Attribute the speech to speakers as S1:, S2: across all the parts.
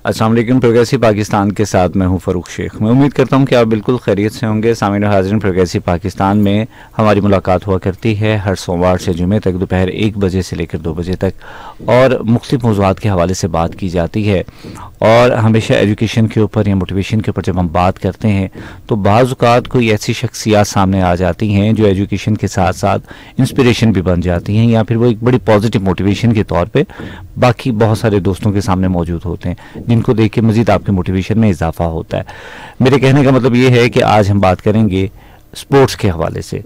S1: السلام علیکم، پروگریسو پاکستان کے ساتھ میں ہوں فاروق شیخ۔ میں امید کرتا ہوں کہ آپ بالکل خیریت سے ہوں گے۔ سامعین و حاضرین، پروگریسو پاکستان میں ہماری ملاقات ہوا کرتی ہے ہر سوموار سے جمعے تک دوپہر 1 بجے سے لے کر 2 بجے تک، اور مختلف موضوعات کے حوالے سے بات کی جاتی ہے۔ اور ہمیشہ ایجوکیشن کے اوپر یا موٹیویشن کے اوپر جب ہم بات کرتے ہیں تو بعض اوقات کوئی ایسی شخصیات سامنے آ جاتی ہیں جو ایجوکیشن کے ساتھ ساتھ انسپریشن بھی بن جاتی ہیں، یا پھر وہ ایک بڑی پازیٹیو موٹیویشن کے طور پہ باقی بہت سارے دوستوں کے سامنے موجود ہوتے ہیں، جن کو دیکھ کے مزید آپ کے موٹیویشن میں اضافہ ہوتا ہے۔ میرے کہنے کا مطلب یہ ہے کہ آج ہم بات کریں گے سپورٹس کے حوالے سے،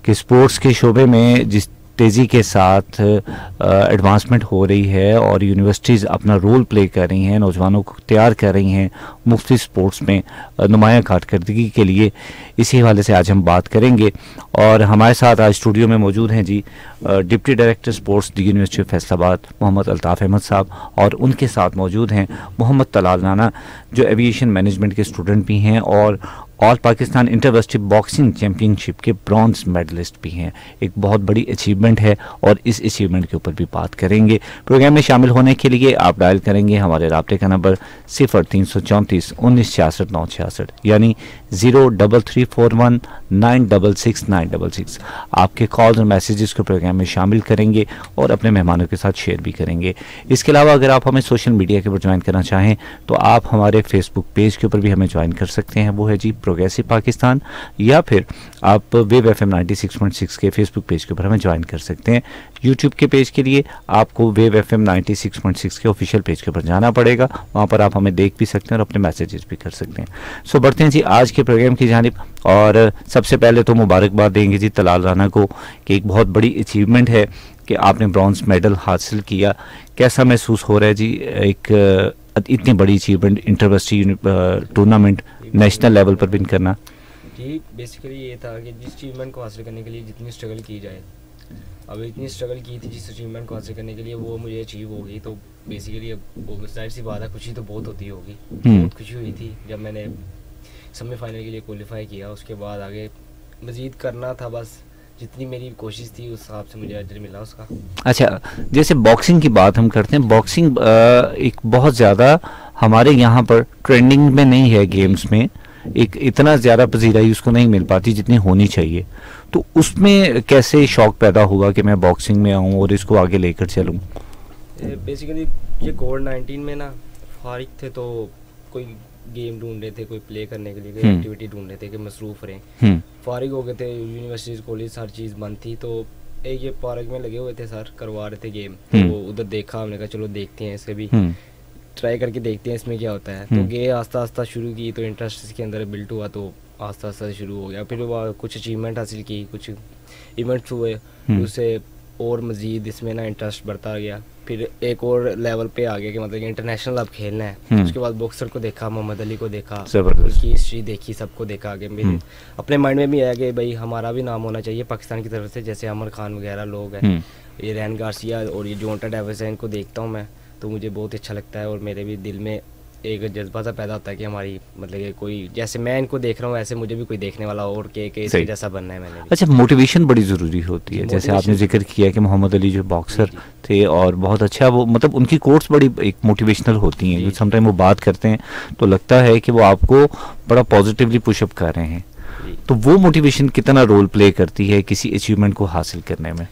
S1: کہ سپورٹس کے شعبے میں جس تیزی کے ساتھ ایڈوانسمنٹ ہو رہی ہے اور یونیورسٹیز اپنا رول پلے کر رہی ہیں، نوجوانوں کو تیار کر رہی ہیں مختلف سپورٹس میں نمایاں کارکردگی کے لیے، اسی حوالے سے آج ہم بات کریں گے۔ اور ہمارے ساتھ آج اسٹوڈیو میں موجود ہیں جی deputy director sports the university of Faisalabad Muhammad Altaf Ahmad صاحب، اور ان کے ساتھ موجود ہیں محمد طلال رانا جو ایویشن مینجمنٹ کے اسٹوڈنٹ بھی ہیں اور all Pakistan inter-university boxing championship کے برونز میڈلسٹ بھی ہیں۔ ایک بہت بڑی اچیومنٹ ہے اور اس اچیومنٹ کے اوپر بھی بات کریں گے۔ پروگرام میں شامل ہونے کے لیے آپ ڈائل کریں گے ہمارے رابطے کا نمبر 0334 1966 966، یعنی 03341 966 966۔ آپ کے کالز اور میسیجز کو پروگرام میں شامل کریں گے اور اپنے مہمانوں کے ساتھ شیئر بھی کریں گے۔ اس کے علاوہ اگر آپ ہمیں سوشل میڈیا کے اوپر جوائن کرنا چاہیں تو آپ ہمارے فیس بک پیج کے اوپر بھی ہمیں جوائن کر سکتے ہیں، وہ ہے جی پروگریسو پاکستان، یا پھر آپ ویو ایف ایم 96.6 کے فیس بک پیج کے اوپر ہمیں جوائن کر سکتے ہیں۔ یوٹیوب کے پیج کے لیے آپ کو ویو ایف ایم 96.6 کے آفیشیل پیج کے اوپر جانا پڑے گا، وہاں پر آپ ہمیں دیکھ بھی سکتے ہیں اور اپنے میسیجز بھی کر سکتے ہیں۔ بڑھتے ہیں جی آج کے پروگرام کی جانب، اور سب سے پہلے تو مبارکباد دیں گے جی طلال رانا کو کہ ایک بہت بڑی اچیومنٹ ہے کہ آپ نے برونز میڈل حاصل کیا۔ کیسا محسوس ہو رہا ہے جی ایک اتنی بڑی achievement inter-university tournament national level پر ون کرنا؟
S2: جی بیسیکلی یہ تھا کہ جس اچیومنٹ کو حاصل کرنے کے لیے جتنی اسٹرگل کی جائے، اب اتنی اسٹرگل کی تھی جس اچیومنٹ کو حاصل کرنے کے لیے، وہ مجھے اچیو ہو گئی، تو بیسیکلی اب ظاہر سی بات ہے خوشی تو بہت ہوتی ہوگی۔ بہت خوشی ہوئی تھی جب میں نے سیمی فائنل کے لیے کوالیفائی کیا، اس کے بعد آگے مزید کرنا تھا، بس جتنی میری کوشش تھی اس حساب سے مجھے اجر ملا اس کا۔
S1: اچھا، جیسے باکسنگ کی بات ہم کرتے ہیں، باکسنگ ایک بہت زیادہ ہمارے یہاں پر ٹرینڈنگ میں نہیں ہے، گیمز میں ایک اتنا زیادہ پذیرائی اس کو نہیں مل پاتی جتنی ہونی چاہیے، تو اس میں کیسے شوق پیدا ہوا کہ میں باکسنگ میں آؤں اور اس کو آگے لے کر چلوں؟
S2: بیسیکلی یہ کووڈ-19 میں نا فارغ تھے تو کوئی گیم ڈھونڈ رہے تھے، کوئی پلے کرنے کے لیے کوئی ایکٹیویٹی ڈھونڈ رہے تھے کہ مصروف رہیں، فارغ ہو گئے تھے، یونیورسٹیز کالج ہر چیز بند تھی، تو ایک یہ پارک میں لگے ہوئے تھے سر، کروا رہے تھے گیم، تو ادھر دیکھا، ہم نے کہا چلو دیکھتے ہیں، اسے بھی ٹرائی کر کے دیکھتے ہیں اس میں کیا ہوتا ہے، تو گئے آہستہ آہستہ شروع کی، تو انٹرسٹ اس کے اندر بلڈ ہوا، تو آہستہ آہستہ شروع ہو گیا، پھر وہ کچھ اچیومنٹ حاصل کی، کچھ ایونٹس ہوئے، اس سے اور مزید اس میں نا انٹرسٹ بڑھتا گیا، پھر ایک اور لیول پہ آ گیا کہ مطلب کہ انٹرنیشنل اب کھیلنا ہے۔ اس کے بعد باکسر کو دیکھا، محمد علی کو دیکھا، اس کی ہسٹری دیکھی، سب کو دیکھا، آگے میرے اپنے مائنڈ میں بھی آیا کہ بھائی ہمارا بھی نام ہونا چاہیے پاکستان کی طرف سے، جیسے عمر خان وغیرہ لوگ ہیں، یہ ریان گارسیا اور یہ جونٹا ڈیوس ہے، ان کو دیکھتا ہوں میں تو مجھے بہت اچھا لگتا ہے، اور میرے بھی دل میں ایک جذبہ سا پیدا ہوتا ہے کہ ہماری مطلب کہ کوئی جیسے میں ان کو دیکھ رہا ہوں ایسے مجھے بھی کوئی دیکھنے والا اور کہ اس جیسا بننا ہے میں نے۔
S1: اچھا، موٹیویشن بڑی ضروری ہوتی ہے، جیسے آپ نے ذکر کیا کہ محمد علی جو باکسر تھے اور بہت اچھا، وہ مطلب ان کی کوٹس بڑی ایک موٹیویشنل ہوتی ہیں، سم ٹائم وہ بات کرتے ہیں تو لگتا ہے کہ وہ آپ کو بڑا پازیٹیولی پش اپ کر رہے ہیں، تو وہ موٹیویشن کتنا رول پلے کرتی ہے کسی اچیومنٹ کو حاصل کرنے میں؟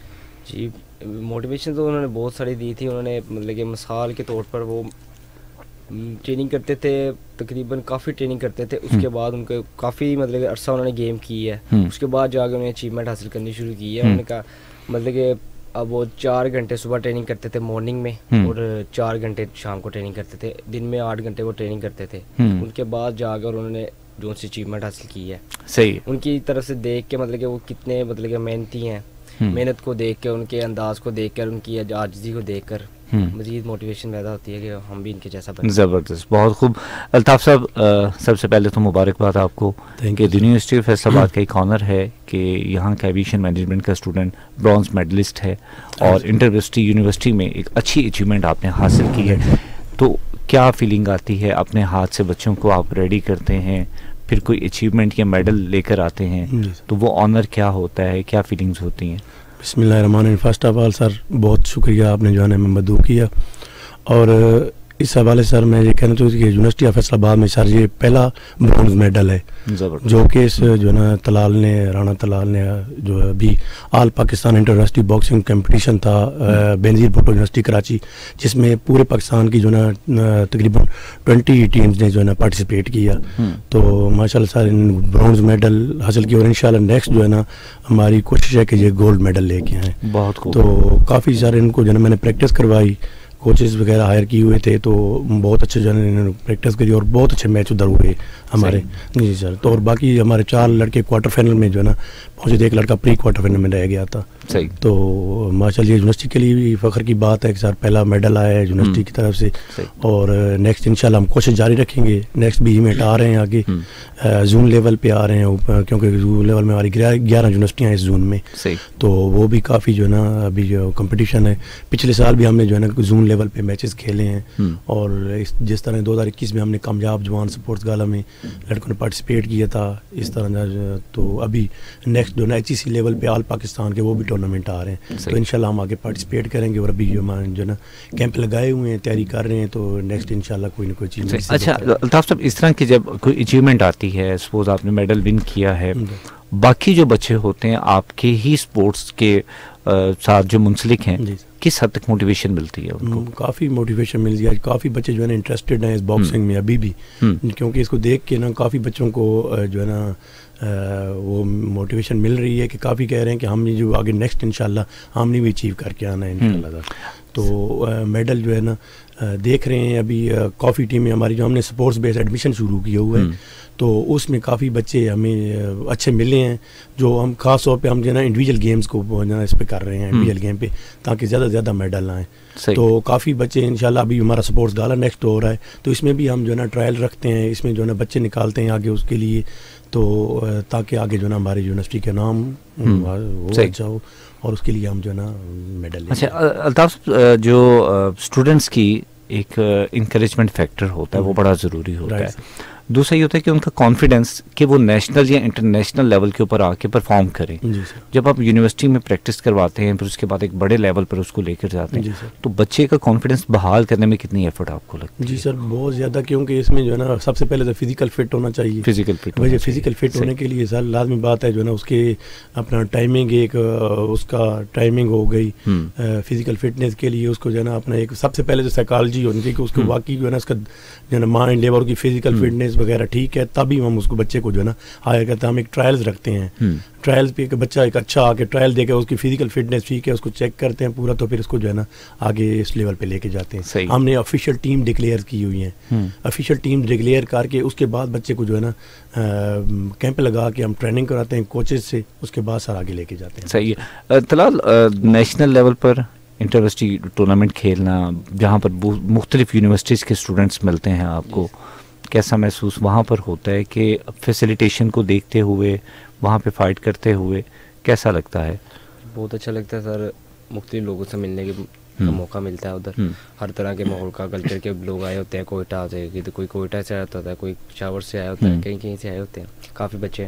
S2: جی موٹیویشن تو انہوں نے بہت ساری دی تھی، انہوں نے مطلب کہ مثال کے طور پر وہ ٹریننگ کرتے تھے، تقریباً کافی ٹریننگ کرتے تھے، اس کے بعد ان کو کافی مطلب کہ عرصہ انہوں نے گیم کی ہے، اس کے بعد جا کے انہیں اچیومنٹ حاصل کرنی شروع کی ہے۔ انہوں نے کہا مطلب کہ اب وہ 4 گھنٹے صبح ٹریننگ کرتے تھے مارننگ میں، اور 4 گھنٹے شام کو ٹریننگ کرتے تھے، دن میں 8 گھنٹے وہ ٹریننگ کرتے تھے، ان کے بعد جا کر انہوں نے جو سی اچیومنٹ حاصل کی ہے، صحیح ان کی طرف سے دیکھ کے مطلب کہ وہ کتنے مطلب کہ محنتی ہیں، محنت کو دیکھ کے، ان کے انداز کو دیکھ کر، ان کی عاجزی کو دیکھ کر مزید موٹیویشن پیدا ہوتی ہے کہ ہم بھی ان کے جیسا بنیں۔
S1: زبردست، بہت خوب۔ الطاف صاحب، سب سے پہلے تو مبارکباد آپ کو کہ یونیورسٹی آف فیصل آباد کا ایک آنر ہے کہ یہاں کا ایویشن مینجمنٹ کا اسٹوڈنٹ برونز میڈلسٹ ہے، اور انٹر یونیورسٹی میں ایک اچھی اچیومنٹ آپ نے حاصل کی ہے، تو کیا فیلنگ آتی ہے؟ اپنے ہاتھ سے بچوں کو آپ ریڈی کرتے ہیں، پھر کوئی اچیومنٹ یا میڈل لے کر آتے ہیں، تو وہ آنر کیا ہوتا ہے، کیا فیلنگز ہوتی ہیں؟
S3: بسم اللہ الرحمن الرحیم۔ فرسٹ آف آل سر بہت شکریہ، آپ نے جو ہے نا مدعو کیا، اور اس حوالے سر میں یہ کہنا چاہوں کہ یونیورسٹی آف فیصل آباد میں سر یہ پہلا برونز میڈل ہے جو کہ اس جو ہے نا طلال نے رانا طلال نے جو ابھی all Pakistan inter university boxing competition تھا بینظیر بھٹو یونیورسٹی کراچی، جس میں پورے پاکستان کی جو ہے نا تقریباً 20 ٹیمز نے جو ہے نا پارٹیسپیٹ کیا، تو ماشاء اللہ سر ان برونز میڈل حاصل کیا، اور انشاءاللہ نیکسٹ جو ہے نا ہماری کوشش ہے کہ یہ گولڈ میڈل لے کے آئیں.
S1: بہت خوب.
S3: تو کافی سارے ان کو جو ہے نا میں نے پریکٹس کروائی، کوچز وغیرہ ہائر کیے ہوئے تھے، تو بہت اچھے جو ہے انہوں نے پریکٹس کری اور بہت اچھے میچ ادھر ہوئے ہمارے. جی سر. تو اور باقی ہمارے 4 لڑکے کوارٹر فائنل میں جو ہے نا پہنچے تھے، ایک لڑکا پری کوارٹر فائنل میں رہ گیا تھا. تو ماشاء اللہ یونیورسٹی کے لیے بھی فخر کی بات ہے کہ سر پہلا میڈل آیا ہے یونیورسٹی کی طرف سے، اور نیکسٹ انشاءاللہ ہم کوشش جاری رکھیں گے. نیکسٹ بھی ایونٹ آ رہے ہیں آگے، زون لیول پہ آ رہے ہیں، کیونکہ زون لیول میں ہماری 11 یونیورسٹیاں ہیں اس زون میں، تو وہ بھی کافی جو ہے نا ابھی جو کمپٹیشن ہے. پچھلے سال بھی ہم نے جو ہے نا زون لیول پہ میچز کھیلے ہیں، اور جس طرح 2021 میں ہم نے کامیاب جوان سپورٹس گالا میں لڑکوں نے پارٹیسپیٹ کیا تھا اس طرح. تو ابھی نیکسٹ جو ہے نا HEC لیول پہ آل پاکستان کے وہ بھی ٹورنامنٹ آ رہے ہیں، تو انشاءاللہ ہم آگے پارٹیسپیٹ کریں گے. اور ابھی جو ہمارے جو ہے نا کیمپ لگائے ہوئے ہیں، تیاری کر رہے ہیں، تو نیکسٹ انشاءاللہ کوئی نہ کوئی چیز.
S1: اچھا الطاف صاحب، اس طرح کی جب کوئی اچیومنٹ آتی ہے، سپوز آپ نے میڈل ون کیا ہے، باقی جو بچے ہوتے ہیں آپ کے ہی سپورٹس کے ساتھ جو منسلک ہیں، کس حد تک موٹیویشن ملتی ہے ان کو؟
S3: کافی موٹیویشن ملتی ہے. کافی بچے جو ہے نا انٹرسٹڈ ہیں اس باکسنگ میں ابھی بھی، کیونکہ اس کو دیکھ کے نا کافی بچوں کو جو ہے نا وہ موٹیویشن مل رہی ہے کہ کافی کہہ رہے ہیں کہ ہم نے جو آگے نیکسٹ انشاءاللہ ہم نے بھی اچیو کر کے آنا ہے انشاءاللہ. تو میڈل جو ہے نا دیکھ رہے ہیں ابھی کافی ٹیمیں ہماری جو ہم نے سپورٹس بیس ایڈمیشن شروع کیا ہوا ہے، تو اس میں کافی بچے ہمیں اچھے ملے ہیں، جو ہم خاص طور پہ ہم جو ہے نا انڈیویجول گیمز کو جو ہے نا اس پہ کر رہے ہیں، انڈیویجول گیم پہ، تاکہ زیادہ سے زیادہ میڈل آئیں. تو کافی بچے انشاءاللہ ابھی ہمارا سپورٹس گالا نیکسٹ ہو رہا ہے، تو اس میں بھی ہم جو ہے نا ٹرائل رکھتے ہیں، اس میں جو ہے نا بچے نکالتے ہیں آگے اس کے لیے، تو تاکہ آگے جو ہے نا ہماری یونیورسٹی کا نام وہ اچھا ہو، اور اس کے لیے ہم جو ہے نا میڈل لیں.
S1: اچھا الطاف، جو اسٹوڈنٹس کی ایک انکریجمنٹ فیکٹر ہوتا ہے وہ بڑا ضروری ہوتا ہے. دوسرا یہ ہوتا ہے کہ ان کا کانفیڈنس کہ وہ نیشنل یا انٹرنیشنل لیول کے اوپر آ کے پرفارم کریں. جب آپ یونیورسٹی میں پریکٹس کرواتے ہیں، پھر اس کے بعد ایک بڑے لیول پر اس کو لے کر جاتے ہیں، تو بچے کا کانفیڈنس بحال کرنے میں کتنی ایفرٹ آپ کو لگتی ہے؟
S3: جی سر بہت زیادہ، کیونکہ اس میں جو ہے نا سب سے پہلے تو فزیکل فٹ ہونا چاہیے. فزیکل فٹ ہونے کے لیے سر لازمی بات ہے جو ہے نا اس کے اپنا ٹائمنگ، ایک اس کا ٹائمنگ ہو گئی فزیکل فٹنس کے لیے. اس کو جو ہے نا اپنا ایک سب سے پہلے تو سائیکالوجی ہونی چاہیے کہ اس کو واقعی جو ہے نا اس کا جو ہے نا مائنڈ لیول کی فزیکل فٹنس وغیرہ ٹھیک ہے، تبھی ہم اس کو بچے کو جو ہے نا ہائر کرتے ہیں. ہم ایک ٹرائلز رکھتے ہیں، ٹرائلز پہ ایک بچہ ایک اچھا آ کے ٹرائل دے کے اس کی فزیکل فٹنس ٹھیک ہے، اس کو چیک کرتے ہیں پورا، تو پھر اس کو جو ہے نا آگے اس لیول پہ لے کے جاتے ہیں. ہم نے آفیشیل ٹیم ڈکلیئر کی ہوئی ہیں، آفیشیل ٹیم ڈکلیئر کر کے اس کے بعد بچے کو جو ہے نا کیمپ لگا کے ہم ٹریننگ کراتے ہیں کوچز سے، اس کے بعد سر آگے لے کے جاتے ہیں.
S1: صحیح ہے. طلال، نیشنل لیول پر انٹر یونیورسٹی ٹورنامنٹ کھیلنا، جہاں پر مختلف یونیورسٹیز کے اسٹوڈنٹس ملتے ہیں، آپ کو کیسا محسوس وہاں پر ہوتا ہے کہ فیسیلیٹیشن کو دیکھتے ہوئے وہاں پہ فائٹ کرتے ہوئے کیسا لگتا ہے؟
S2: بہت اچھا لگتا ہے سر، مختلف لوگوں سے ملنے کا موقع ملتا ہے. ادھر ہر طرح کے ماحول کا کلچر کے لوگ آئے ہوتے ہیں. کوئٹہ سے کوئی کوئٹہ سے آیا ہوتا ہے، کوئی پشاور سے آیا ہوتا ہے، کہیں سے آئے ہوتے ہیں کافی بچے.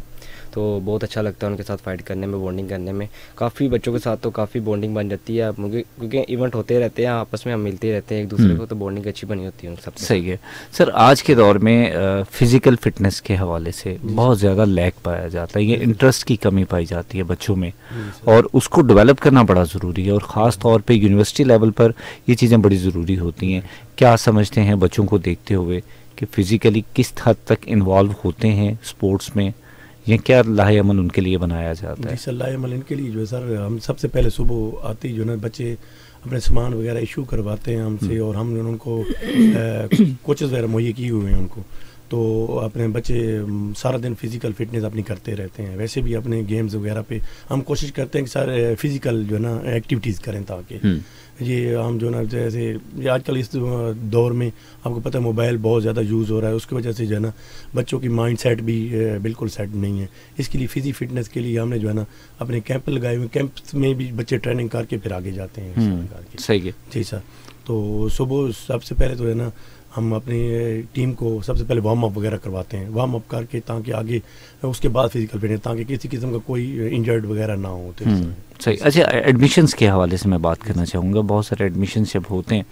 S2: تو بہت اچھا لگتا ہے ان کے ساتھ فائٹ کرنے میں، بانڈنگ کرنے میں. کافی بچوں کے ساتھ تو کافی بانڈنگ بن جاتی ہے کیونکہ ایونٹ ہوتے رہتے ہیں، آپس میں ہم ملتے رہتے ہیں ایک دوسرے کو، تو بانڈنگ اچھی بنی ہوتی ہے ان سب.
S1: صحیح ہے سر. آج کے دور میں فزیکل فٹنس کے حوالے سے بہت زیادہ لیک پایا جاتا ہے، یہ انٹرسٹ کی کمی پائی جاتی ہے بچوں میں، اور اس کو ڈیولپ کرنا بڑا ضروری ہے، اور خاص طور پہ یونیورسٹی لیول پر یہ چیزیں بڑی ضروری ہوتی ہیں. کیا سمجھتے ہیں بچوں کو دیکھتے ہوئے کہ فزیکلی کس حد تک انوالو ہوتے ہیں اسپورٹس میں، یا کیا لاہ عمل ان کے لیے بنایا جاتا ہے؟
S3: جی سر لاہ عمل ان کے لیے جو ہے سر، ہم سب سے پہلے صبح آتے ہی جو ہے نا بچے اپنے سامان وغیرہ ایشو کرواتے ہیں ہم سے، اور ہم ان کو کوچز وغیرہ مہیا کیے ہوئے ہیں ان کو. تو اپنے بچے سارا دن فزیکل فٹنس اپنی کرتے رہتے ہیں. ویسے بھی اپنے گیمز وغیرہ پہ ہم کوشش کرتے ہیں کہ سارے فزیکل جو ہے نا ایکٹیویٹیز کریں، تاکہ یہ ہم جو ہے نا جیسے آج کل اس دور میں آپ کو پتہ ہے موبائل بہت زیادہ یوز ہو رہا ہے، اس کی وجہ سے جو ہے نا بچوں کی مائنڈ سیٹ بھی بالکل سیٹ نہیں ہے. اس کے لیے فزی فٹنس کے لیے ہم نے جو ہے نا اپنے کیمپ لگائے ہوئے، کیمپس میں بھی بچے ٹریننگ کر کے پھر آگے جاتے ہیں.
S1: صحیح ہے.
S3: جی سر. تو صبح سب سے پہلے تو ہے نا ہم اپنی ٹیم کو سب سے پہلے وارم اپ وغیرہ کرواتے ہیں، وارم اپ کر کے تاکہ آگے اس کے بعد فزیکل فٹنس، تاکہ کسی قسم کا کوئی انجرڈ وغیرہ نہ ہو.
S1: صحیح. اچھا ایڈمیشنس کے حوالے سے میں بات کرنا چاہوں گا. بہت سارے ایڈمیشن جب ہوتے ہیں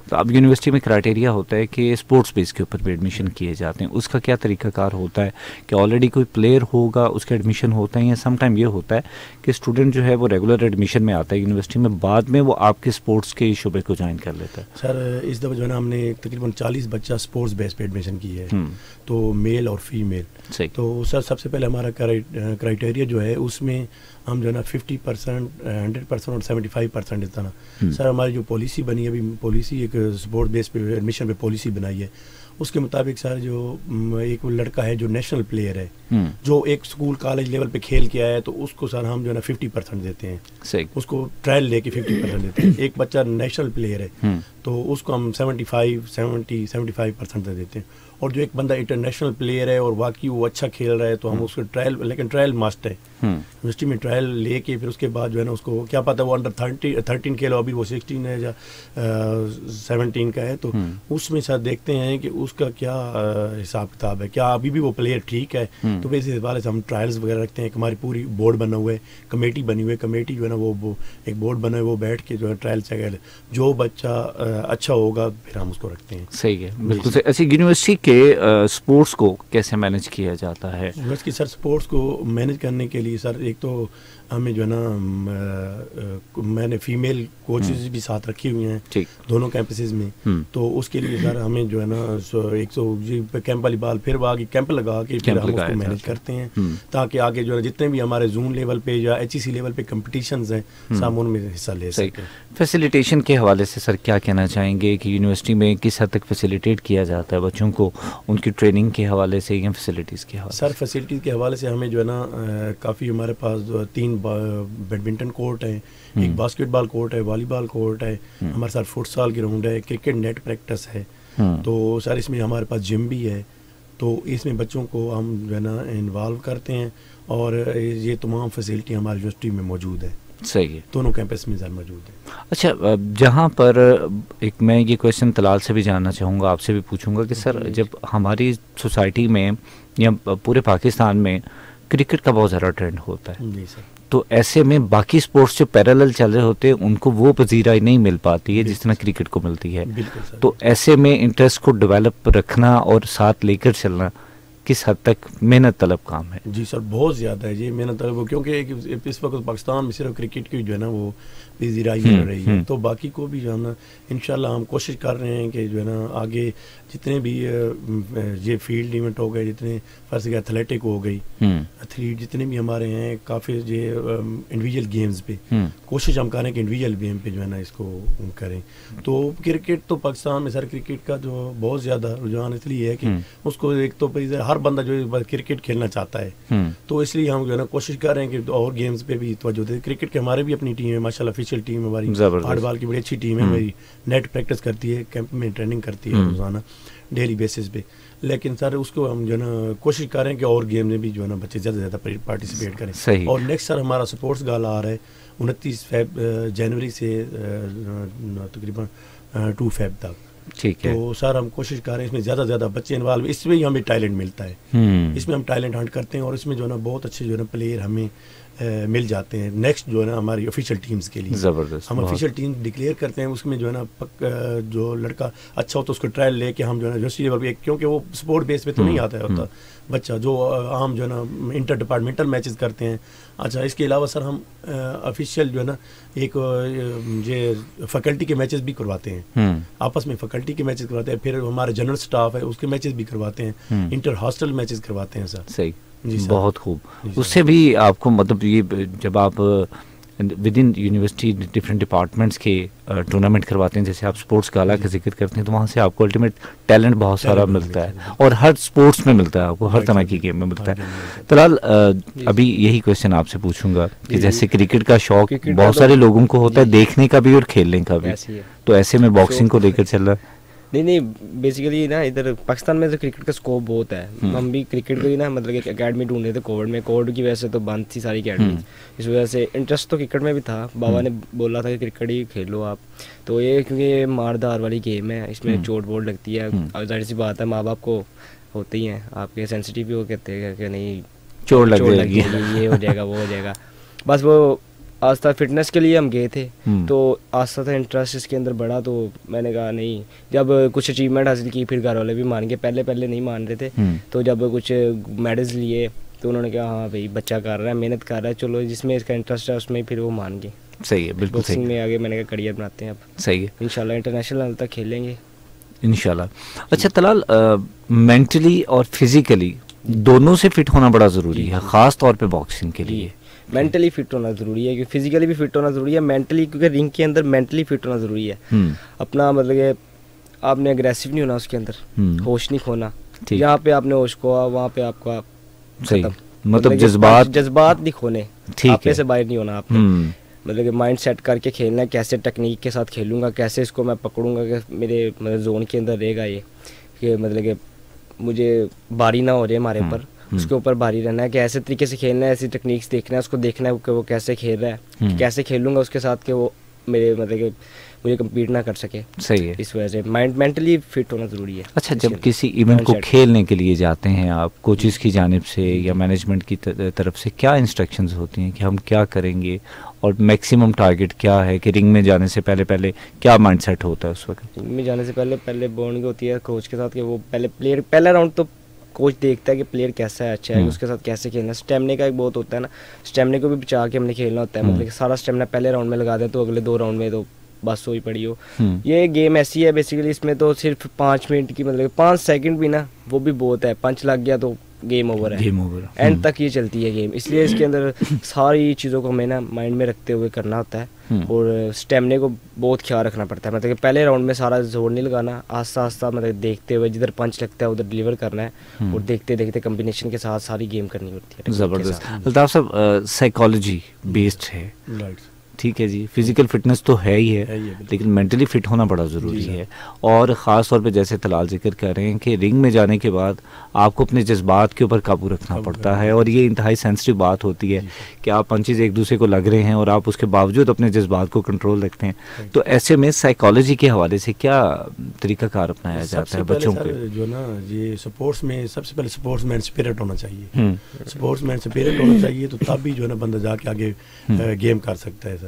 S1: تو اب یونیورسٹی میں کرائٹیریا ہوتا ہے کہ اسپورٹس بیس کے اوپر بھی ایڈمیشن کیے جاتے ہیں, اس کا کیا طریقہ کار ہوتا ہے کہ آلریڈی کوئی پلیئر ہوگا اس کا ایڈمیشن ہوتا ہے, یا سم ٹائم یہ ہوتا ہے کہ اسٹوڈنٹ جو ہے وہ ریگولر ایڈمیشن میں آتا ہے یونیورسٹی میں, بعد میں وہ آپ کے اسپورٹس کے شعبے کو جوائن کر لیتا ہے؟
S3: سر اس دفعہ جو ہے نا ہم نے تقریباً 40 بچہ اسپورٹس بیس پہ ایڈمیشن کی ہے, تو میل اور فیمیل. تو سر سب سے پہلے ہمارا کرائٹیریا جو ہے اس میں ہم جو ہے نا 50%, 100% اور 75% اس طرح. سر ہماری جو پالیسی بنی ہے, ابھی پالیسی ایک اسپورٹ بیس پہ ایڈمیشن پہ پالیسی بنائی ہے, اس کے مطابق سر جو ایک لڑکا ہے جو نیشنل پلیئر ہے, جو ایک اسکول کالج لیول پہ کھیل کے آیا ہے, تو اس کو سر ہم جو ہے نا 50% دیتے ہیں, اس کو ٹرائل لے کے 50% دیتے ہیں. ایک بچہ نیشنل پلیئر ہے تو اس کو ہم 75% دیتے ہیں. اور جو ایک بندہ انٹرنیشنل پلیئر ہے اور واقعی وہ اچھا کھیل رہا ہے تو ہم اس کو ٹرائل, لیکن ٹرائل ماسٹ ہے یونیورسٹی میں, ٹرائل لے کے پھر اس کے بعد جو ہے نا اس کو کیا پتہ وہ انڈر 13 کھیلو, ابھی وہ 16 ہے یا 17 کا ہے, تو اس میں سر دیکھتے ہیں کہ اس کا کیا حساب کتاب ہے, کیا ابھی بھی وہ پلیئر ٹھیک ہے. تو اس حوالے سے ہم ٹرائلز وغیرہ رکھتے ہیں. ہماری پوری بورڈ بنا ہوا ہے, کمیٹی بنی ہوئی ہے, کمیٹی جو ہے نا وہ ایک بورڈ بنا ہے, وہ بیٹھ کے جو ہے ٹرائل سے جو بچہ اچھا ہوگا پھر ہم اس کو رکھتے ہیں.
S1: صحیح ہے, بالکل صحیح. ایسی یونیورسٹی کے اسپورٹس کو کیسے مینیج کیا جاتا ہے؟
S3: یونیورسٹی سر اسپورٹس کو مینیج کرنے کے لیے سر ایک تو ہمیں جو ہے نا میں نے فیمیل کوچز بھی ساتھ رکھی ہوئی ہیں دونوں کیمپسز میں, تو اس کے لیے سر ہمیں جو ہے نا 100 کیمپ والی بال پھر آگے کیمپ لگا کے پھر ہم اس کو مینیج کرتے ہیں, تاکہ آگے جو ہے جتنے بھی ہمارے زون لیول پہ یا HEC لیول پہ کمپٹیشنز ہیں سب ان میں حصہ لے سکیں.
S1: فیسیلیٹیشن کے حوالے سے سر کیا کہنا چاہیں گے کہ یونیورسٹی میں کس حد تک فیسیلیٹیٹ کیا جاتا ہے بچوں کو, ان کی ٹریننگ کے حوالے سے یا فیسیلیٹیز کے حوالے سے؟
S3: سر فیسیلیٹیز کے حوالے سے ہمیں جو ہے نا کافی ہمارے پاس 3 بیڈمنٹن کورٹ ہیں, ایک باسکٹ بال کورٹ ہے, والی بال کورٹ ہے, ہمارے ساتھ فٹ سال گراؤنڈ ہے, کرکٹ نیٹ پریکٹس ہے, تو سر اس میں ہمارے پاس جم بھی ہے. تو اس میں بچوں کو ہم جو ہے نا انوالو کرتے ہیں, اور یہ تمام فیسلٹی ہماری یونیورسٹی میں موجود ہے.
S1: صحیح ہے,
S3: دونوں کیمپس میں سر موجود ہے.
S1: اچھا, جہاں پر ایک میں یہ کویشچن طلال سے بھی جاننا چاہوں گا, آپ سے بھی پوچھوں گا کہ سر جب ہماری سوسائٹی میں یا پورے پاکستان میں کرکٹ کا بہت زیادہ ٹرینڈ ہوتا ہے,
S3: جی سر,
S1: تو ایسے میں باقی اسپورٹس جو پیرالل چل رہے ہوتے ہیں ان کو وہ پذیرائی نہیں مل پاتی ہے جس طرح کرکٹ کو ملتی ہے. تو ایسے میں انٹرسٹ کو ڈیولپ رکھنا اور ساتھ لے کر چلنا کس حد تک محنت طلب کام ہے؟
S3: جی سر, بہت زیادہ ہے یہ محنت طلب, کیونکہ اس وقت پاکستان میں صرف کرکٹ کی جو ہے نا وہ پذیرائی مل رہی ہے, تو باقی کو بھی جو ہے نا انشاءاللہ ہم کوشش کر رہے ہیں کہ جو ہے نا آگے جتنے بھی یہ فیلڈ ایونٹ ہو گئے, جتنے فرض کے ایتھلیٹک ہو گئی, ایتھلیٹ جتنے بھی ہمارے ہیں, کافی یہ انڈیویجول گیمز پہ کوشش ہم کریں کہ انڈیویجول گیم پہ جو ہے نا اس کو کریں. تو کرکٹ تو پاکستان میں سر کرکٹ کا جو بہت زیادہ رجحان اس لیے ہے کہ اس کو ایک تو ہر بندہ جو کرکٹ کھیلنا چاہتا ہے, تو اس لیے ہم جو ہے نا کوشش کر رہے ہیں کہ اور گیمز پہ بھی توجہ دیں. کرکٹ کے ہمارے بھی اپنی ٹیم ہے ماشاءاللہ, آفیشیل ٹیم ہماری, ہارڈ بال کی بڑی اچھی ٹیم ہے میری, نیٹ پریکٹس کرتی ہے, کیمپ میں ٹریننگ کرتی ہے روزانہ ڈیلی بیسس پہ. لیکن سر اس کو ہم جو ہے نا کوشش کریں کہ اور گیم میں بھی جو ہے نا بچے زیادہ سے زیادہ پارٹیسپیٹ کریں. اور نیکسٹ سر ہمارا سپورٹس گالا آ رہا ہے 29 جنوری سے تقریباً 2 فیب تک. ٹھیک ہے, تو سر ہم کوشش کر رہے ہیں اس میں زیادہ سے زیادہ بچے انوالو, اس میں ہی ہمیں ٹیلنٹ ملتا ہے, اس میں ہم ٹیلنٹ ہنٹ کرتے ہیں, اور اس میں جو ہے نا بہت اچھے جو ہے نا پلیئر ہمیں مل جاتے ہیں. نیکسٹ جو ہے نا ہماری آفیشیل ٹیمز کے لیے زبردست ہم آفیشیل ٹیم ڈکلیئر کرتے ہیں, اس میں جو ہے نا جو لڑکا اچھا ہوتا ہے اس کو ٹرائل لے کے ہم جو ہے نا یونیورسٹی لیول پہ, کیونکہ وہ اسپورٹ بیس پہ تو نہیں آتا ہوتا بچہ, جو عام جو ہے نا انٹر ڈپارٹمنٹل میچز کرتے ہیں. اچھا, اس کے علاوہ سر ہم آفیشیل جو ہے نا ایک یہ فیکلٹی کے میچز بھی کرواتے ہیں, آپس میں فیکلٹی کے میچز کرواتے ہیں, پھر ہمارے جنرل سٹاف ہے اس کے میچز بھی کرواتے ہیں, انٹر ہاسٹل میچز کرواتے ہیں سر.
S1: صحیح, بہت خوب. اس سے بھی آپ کو مطلب یہ جب آپ with in university different departments کے ٹورنامنٹ کرواتے ہیں, جیسے آپ اسپورٹس کا کا ذکر کرتے ہیں, تو وہاں سے آپ کو الٹیمیٹ ٹیلنٹ بہت سارا ملتا ہے, اور ہر اسپورٹس میں ملتا ہے آپ کو, ہر طرح کی گیم میں ملتا ہے. طلال, ابھی یہی کویشچن آپ سے پوچھوں گا کہ جیسے کرکٹ کا شوق بہت سارے لوگوں کو ہوتا ہے دیکھنے کا بھی اور کھیلنے کا بھی, تو ایسے میں باکسنگ کو لے کر چل رہا ہے؟
S2: نہیں, بیسیکلی نا ادھر پاکستان میں تو کرکٹ کا اسکوپ بہت ہے. ہم بھی کرکٹ کو ہی نا مطلب کہ اکیڈمی ڈھونڈ رہے تھے کووڈ میں, کووڈ کی وجہ سے تو بند تھی ساری اکیڈمی, اس وجہ سے انٹرسٹ تو کرکٹ میں بھی تھا. بابا نے بولا تھا کہ کرکٹ ہی کھیلو آپ, تو یہ کیونکہ یہ ماردار والی گیم ہے, اس میں چوٹ ووٹ لگتی ہے, ظاہر سی بات ہے ماں باپ کو ہوتی ہیں, آپ کے سینسٹیو بھی وہ کہتے ہیں کہ نہیں چوٹ لگ جائے گی, یہ ہو جائے گا وہ ہو جائے گا. بس وہ آستہ فٹنس کے لیے ہم گئے تھے, تو آستہ تھا انٹرسٹ اس کے اندر بڑا, تو میں نے کہا نہیں, جب کچھ اچیومنٹ حاصل کی پھر گھر والے بھی مان گئے, پہلے نہیں مان رہے تھے, تو جب کچھ میڈلز لیے تو انہوں نے کہا ہاں بھائی بچہ کر رہا ہے, محنت کر رہا ہے, چلو جس میں اس کا انٹرسٹ ہے اس میں پھر وہ مان گئے.
S1: صحیح ہے, بالکل صحیح.
S2: میں آگے میں نے کہا کریئر بناتے ہیں اب.
S1: صحیح ہے,
S2: انشاءاللہ انٹرنیشنل لیول تک کھیلیں گے
S1: انشاءاللہ. اچھا طلال, مینٹلی اور فزیکلی دونوں سے فٹ ہونا بڑا ضروری ہے, خاص طور پہ باکسنگ کے لیے.
S2: مینٹلی فٹ ہونا ضروری ہے, کیونکہ فزیکلی بھی فٹ ہونا ضروری ہے, مینٹلی, کیونکہ رنگ کے اندر مینٹلی فٹ ہونا ضروری ہے. اپنا مطلب کہ آپ نے اگریسو نہیں ہونا اس کے اندر, ہوش نہیں کھونا. جہاں پہ آپ نے ہوش کھویا وہاں پہ آپ کا
S1: مطلب جذبات
S2: نہیں کھونے, آپ سے باہر نہیں ہونا. آپ نے مطلب کہ مائنڈ سیٹ کر کے کھیلنا ہے, کیسے ٹیکنیک کے ساتھ کھیلوں گا, کیسے اس کو میں پکڑوں گا کہ میرے مطلب زون کے اندر رہے گا یہ, کہ مطلب کہ مجھے باری نہ ہو رہے ہمارے اوپر, اس کے اوپر باری رہنا ہے, کہ ایسے طریقے سے کھیلنا ہے, ایسی ٹیکنیکس دیکھنا ہے, اس کو دیکھنا ہے کہ وہ کیسے کھیل رہا ہے, کیسے کھیلوں گا اس کے ساتھ کہ وہ میرے مطلب کہ مجھے کمپیٹ نہ کر سکے.
S1: صحیح ہے,
S2: اس وجہ سے مینٹلی فٹ ہونا ضروری ہے.
S1: اچھا, جب کسی ایونٹ کو کھیلنے کے لیے جاتے ہیں آپ, کوچز کی جانب سے یا مینجمنٹ کی طرف سے کیا انسٹرکشنز ہوتی ہیں کہ ہم کیا کریں گے, اور میکسیمم ٹارگٹ کیا ہے, کہ رنگ میں جانے سے پہلے کیا مائنڈ سیٹ ہوتا ہے اس وقت؟
S2: رنگ میں جانے سے پہلے بونڈنگ ہوتی ہے کوچ کے ساتھ, کہ وہ پہلا راؤنڈ تو کوچ دیکھتا ہے کہ پلیئر کیسا ہے, اچھا ہے, اس کے ساتھ کیسے کھیلنا ہے. اسٹیمنے کا ایک بہت ہوتا ہے نا, اسٹیمنے کو بھی بچا کے ہم نے کھیلنا ہوتا ہے, مطلب کہ سارا اسٹیمنا پہلے راؤنڈ میں لگا دیں تو اگلے 2 راؤنڈ میں تو بس ہوئی پڑی ہو. یہ گیم ایسی ہے بیسیکلی, اس میں تو صرف 5 منٹ کی مطلب 5 سیکنڈ بھی نا وہ بھی بہت ہے, پنچ لگ گیا تو گیم اوور ہے, اینڈ تک یہ چلتی ہے گیم. اس لیے اس کے اندر ساری چیزوں کو ہمیں نا مائنڈ میں رکھتے ہوئے کرنا ہوتا ہے, اور اسٹیمنے کو بہت خیال رکھنا پڑتا ہے. مطلب کہ پہلے راؤنڈ میں سارا زور نہیں لگانا, آہستہ مطلب دیکھتے ہوئے جدھر پنچ لگتا ہے ادھر ڈلیور کرنا ہے, اور دیکھتے کمبینیشن کے ساتھ ساری گیم کرنی ہوتی ہے.
S1: زبردست. الطاف صاحب, سائیکالوجی بیسڈ ہے, ٹھیک ہے جی, فزیکل فٹنس تو ہے ہی ہے, لیکن مینٹلی فٹ ہونا بڑا ضروری ہے. اور خاص طور پہ جیسے طلال ذکر کر رہے ہیں کہ رنگ میں جانے کے بعد آپ کو اپنے جذبات کے اوپر قابو رکھنا پڑتا ہے, اور یہ انتہائی سینسٹیو بات ہوتی ہے کہ آپ پنچز ایک دوسرے کو لگ رہے ہیں اور آپ اس کے باوجود اپنے جذبات کو کنٹرول رکھتے ہیں. تو ایسے میں سائیکالوجی کے حوالے سے کیا طریقہ کار اپنایا جاتا ہے بچوں کو؟
S3: جو نا یہ سپورٹس میں سب سے پہلے سپورٹس مین اسپرٹ ہونا چاہیے, سپورٹس مین اسپرٹ ہونا چاہیے, تو تب بھی جو ہے نا بندہ جا کے آگے گیم کر سکتا ہے سر.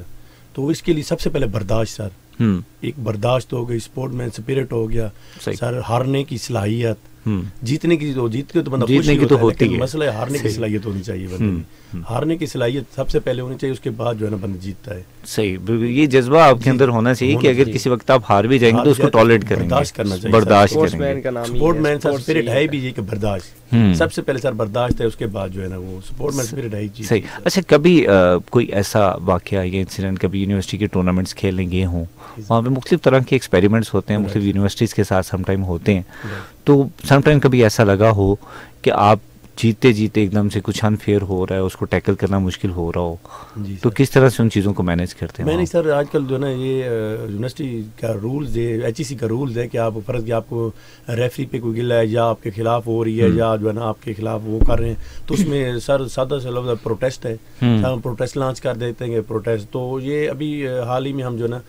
S3: تو اس کے لیے سب سے پہلے برداشت سر, ایک برداشت ہو گئی, اسپورٹ مین اسپرٹ ہو گیا سر, ہارنے کی صلاحیت, جیتنے کی تو جیت کے تو بندہ خوش ہوتا ہے, مسئلہ ہے ہارنے کی صلاحیت ہونی چاہیے بندے, ہارنے کی صلاحیت سب سے پہلے ہونی چاہیے, اس کے بعد جو ہے نا بندہ جیتتا ہے.
S1: صحیح, یہ جذبہ آپ کے اندر ہونا چاہیے کہ اگر کسی وقت آپ ہار بھی جائیں گے تو اس کو ٹالریٹ کریں گے,
S3: برداشت کرنا چاہیے,
S1: برداشت کریں گے.
S3: اسپورٹ مین سر اسپرٹ ہے بھی یہ کہ برداشت, سب سے پہلے سر برداشت ہے, اس کے بعد جو ہے نا وہ اسپورٹ مین اسپرٹ ہے.
S1: صحیح. اچھا, کبھی کوئی ایسا واقعہ یا انسیڈنٹ, کبھی یونیورسٹی کے ٹورنامنٹس کھیلنے گئے ہوں, وہاں پہ مختلف طرح کے ایکسپیریمنٹس ہوتے ہیں, مختلف یونیورسٹیز کے ساتھ سم ٹائم ہوتے ہیں, تو سم ٹائم کبھی ایسا لگا ہو کہ آپ جیتے ایک دم سے کچھ انفیئر ہو رہا ہے, اس کو ٹیکل کرنا مشکل ہو رہا ہو, تو کس طرح سے ان چیزوں کو مینیج کرتے ہیں؟
S3: میں نہیں سر, آج کل جو ہے نا یہ یونیورسٹی کا رولز ہے, ایچ ای سی کا رولز ہے کہ آپ فرض کہ آپ کو ریفری پہ کوئی گلا ہے یا آپ کے خلاف ہو رہی ہے یا جو ہے نا آپ کے خلاف وہ کر رہے ہیں, تو اس میں سر سادہ سے لفظ پروٹیسٹ ہے, ہم پروٹیسٹ لانچ کر دیتے ہیں پروٹیسٹ. تو یہ ابھی حال ہی میں ہم جو ہے نا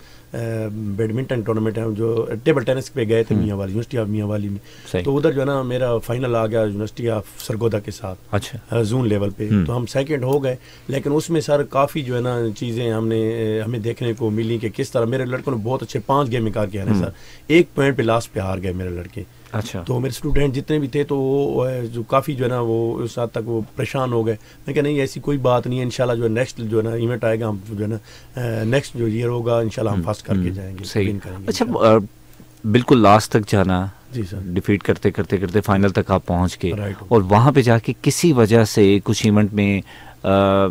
S3: بیڈمنٹن ٹورنامنٹ ہے جو ٹیبل ٹینس پہ گئے تھے میاں والی, یونیورسٹی آف میاں والی میں, تو ادھر جو ہے نا میرا فائنل آ گیا یونیورسٹی آف سرگودا کے ساتھ, اچھا زون لیول پہ, تو ہم سیکنڈ ہو گئے. لیکن اس میں سر کافی جو ہے نا چیزیں ہمیں دیکھنے کو ملی کہ کس طرح میرے لڑکوں نے بہت اچھے 5 گیم نکال کے آنے سر, 1 پوائنٹ پہ لاسٹ پہ ہار گئے میرے لڑکے. اچھا, تو میرے اسٹوڈنٹ جتنے بھی تھے تو وہ جو کافی جو ہے نا وہ اس حد تک وہ پریشان ہو گئے. میں کہ نہیں ایسی کوئی بات نہیں ہے, انشاءاللہ جو ہے نیکسٹ جو ہے نا ایونٹ آئے گا, ہم جو ہے نا نیکسٹ جو ایئر ہوگا انشاءاللہ ہم فرسٹ کر کے جائیں گے.
S1: صحیح. اچھا, بالکل لاسٹ تک جانا, جی سر, ڈیفیٹ کرتے کرتے فائنل تک آپ پہنچ کے, اور وہاں پہ جا کے کسی وجہ سے کچھ ایونٹ میں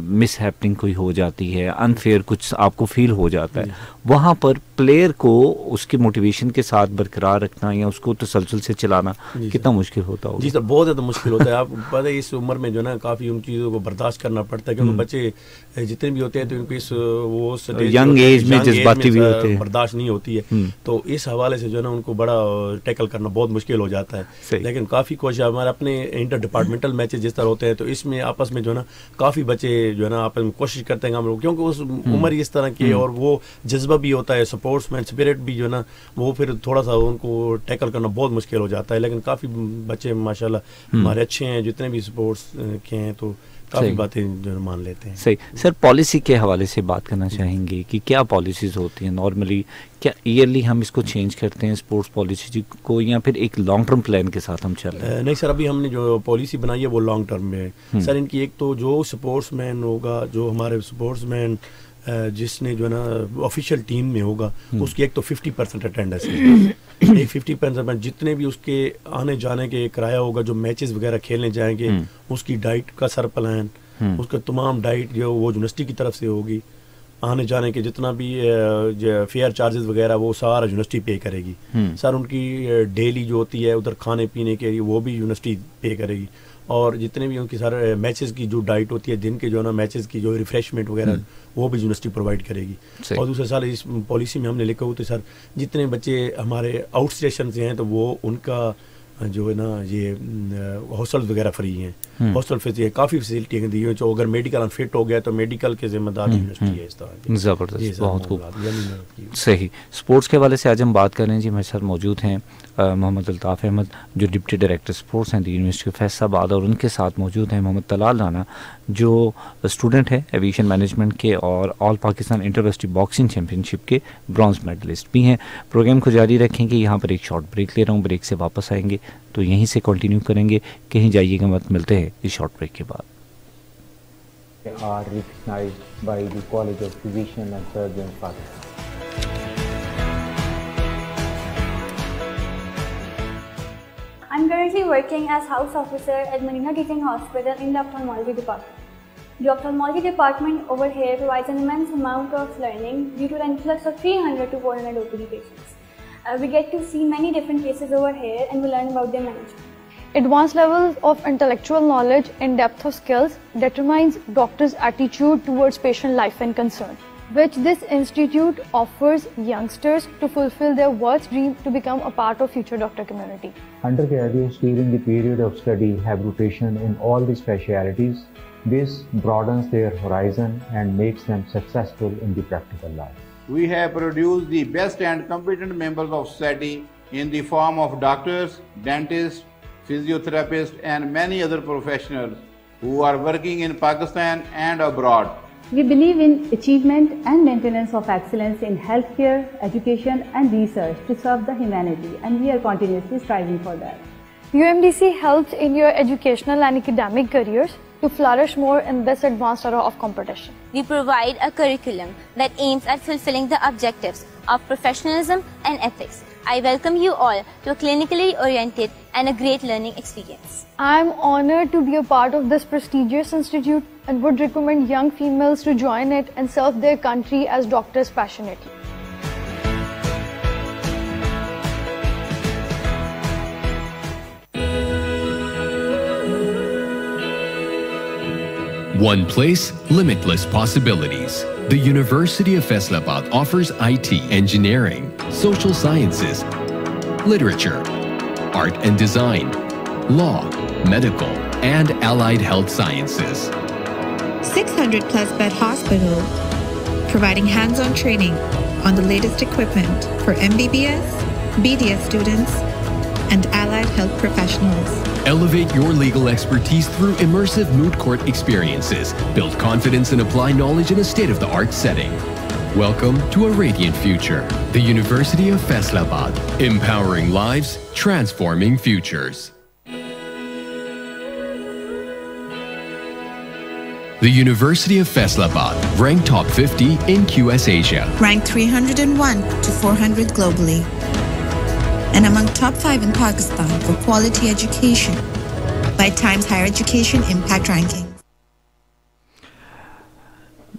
S1: مس ہیپننگ کوئی ہو جاتی ہے, انفیئر کچھ آپ کو فیل ہو جاتا ہے, وہاں پر پلیئر کو اس کی موٹیویشن کے ساتھ برقرار رکھنا یا اس کو تسلسل سے چلانا کتنا مشکل ہوتا ہوگا؟
S3: جی سر, بہت زیادہ مشکل ہوتا ہے. آپ پتہ ہے اس عمر میں جو ہے نا کافی ان چیزوں کو برداشت کرنا پڑتا ہے, کیونکہ بچے جتنے بھی ہوتے ہیں تو ان کو اس وہ
S1: ینگ ایج میں جذباتی بھی ہوتے ہیں,
S3: برداشت نہیں ہوتی ہے, تو اس حوالے سے جو ہے نا ان کو بڑا ٹیکل کرنا بہت مشکل ہو جاتا ہے. لیکن کافی کوشش ہمارے اپنے انٹر ڈپارٹمنٹل میچز جس طرح ہوتے ہیں, تو اس میں آپس میں جو ہے نا کافی بچے جو ہے نا آپس میں کوشش کرتے ہیں ہم لوگ, کیونکہ اس عمر اس طرح کی, اور وہ جذبہ بھی ہوتا ہے, سپورٹس مین اسپرٹ بھی جو ہے نا وہ پھر تھوڑا سا ان کو ٹیکل کرنا بہت مشکل ہو جاتا ہے. لیکن کافی بچے ماشاءاللہ ہمارے اچھے ہیں جتنے بھی سپورٹس کے ہیں, تو کافی باتیں جو مان لیتے ہیں.
S1: صحیح سر, پالیسی کے حوالے سے بات کرنا چاہیں گے کہ کیا پالیسیز ہوتی ہیں نارملی, کیا ایئرلی ہم اس کو چینج کرتے ہیں اسپورٹس پالیسی کو, یا پھر ایک لانگ ٹرم پلان کے ساتھ ہم چل رہے ہیں؟
S3: نہیں سر, ابھی ہم نے جو پالیسی بنائی ہے وہ لانگ ٹرم میں ہے سر. ان کی ایک تو جو سپورٹس مین ہوگا, جو ہمارے سپورٹس مین جس نے جو ہے نا آفیشیل ٹیم میں ہوگا, اس کی ایک تو 50% اٹینڈنس ہے, ایک 50% جتنے بھی اس کے آنے جانے کے کرایہ ہوگا, جو میچز وغیرہ کھیلنے جائیں گے اس کی ڈائٹ کا سر پلان, اس کا تمام ڈائٹ جو وہ یونیورسٹی کی طرف سے ہوگی, آنے جانے کے جتنا بھی فیئر چارجز وغیرہ وہ سارا یونیورسٹی پے کرے گی سر. ان کی ڈیلی جو ہوتی ہے ادھر کھانے پینے کے لیے وہ بھی یونیورسٹی پے کرے گی, اور جتنے بھی ان کی سر میچز کی جو ڈائٹ ہوتی ہے دن کے جو ہے نا میچز کی جو ریفریشمنٹ وغیرہ وہ بھی یونیورسٹی پرووائڈ کرے گی. اور دوسرے سال اس پالیسی میں ہم نے لکھا ہوتا ہے سر, جتنے بچے ہمارے آؤٹ اسٹیشن سے ہیں تو وہ ان کا جو ہے نا یہ ہاسٹل وغیرہ فری ہیں, ہاسٹل فیسلٹی کافی فیسلٹی دی ہوئی, جو اگر میڈیکل انفٹ ہو گیا تو میڈیکل کے ذمہ دار یونیورسٹی ہے. اس طرح
S1: زبردست, بہت خوب, صحیح. اسپورٹس کے حوالے سے آج ہم بات کر رہے ہیں جی. ہمارے ساتھ موجود ہیں محمد الطاف احمد جو ڈپٹی ڈائریکٹر اسپورٹس ہیں دی یونیورسٹی آف فیصل آباد, اور ان کے ساتھ موجود ہیں محمد طلال رانا جو اسٹوڈنٹ ہے ایویشن مینجمنٹ کے اور all Pakistan inter university boxing championship کے برانز میڈلسٹ بھی ہیں. پروگرام کو جاری رکھیں گے, یہاں پر ایک شارٹ بریک لے رہا ہوں, بریک سے واپس آئیں گے تو یہیں سے کنٹینیو کریں گے, کہیں جائیے گا مت. ملتے ہیں اس شارٹ بریک کے بعد.
S4: are recognized by the College of Physicians and Surgeons Pakistan.
S5: I'm currently working as house officer at Marina Teaching Hospital in the ophthalmology department. The ophthalmology department over here provides an immense amount of learning due to the influx of 300 to 400 OPD patients. We get to see many different cases over here and we learn about their management.
S6: Advanced levels of intellectual knowledge and depth of skills determines doctors' attitude towards patient life and concern, which this institute offers youngsters to fulfill their worst dream to become a part of future doctor community.
S4: Undergraduates during the period of study have rotation in all the specialities. This broadens their horizon and makes them successful in the practical life.
S7: We have produced the best and competent members of society in the form of doctors, dentists, physiotherapists and many other professionals who are working in Pakistan and abroad.
S8: We believe in achievement and maintenance of excellence in healthcare, education and research to serve the humanity, and we are continuously striving for that.
S6: UMDC helps in your educational and academic careers to flourish more in this advanced era of competition.
S9: We provide a curriculum that aims at fulfilling the objectives of professionalism and ethics. I welcome you all to a clinically oriented and a great learning experience.
S6: I am honored to be a part of this prestigious institute and would recommend young females to join it and serve their country as doctors passionately.
S10: One place, limitless possibilities. The University of Faisalabad offers IT, engineering, social sciences, literature, art and design, law, medical, and allied health sciences.
S11: 600 plus bed hospital, providing hands-on training on the latest equipment for MBBS, BDS students, and allied health professionals.
S10: Elevate your legal expertise through immersive moot court experiences. Build confidence and apply knowledge in a state-of-the-art setting. Welcome to a radiant future. The University of Faisalabad. Empowering lives, transforming futures. The University of Faisalabad, ranked top 50 in QS Asia.
S11: Ranked 301 to 400 globally. And among top 5 in Pakistan for quality education by Times Higher Education Impact Ranking.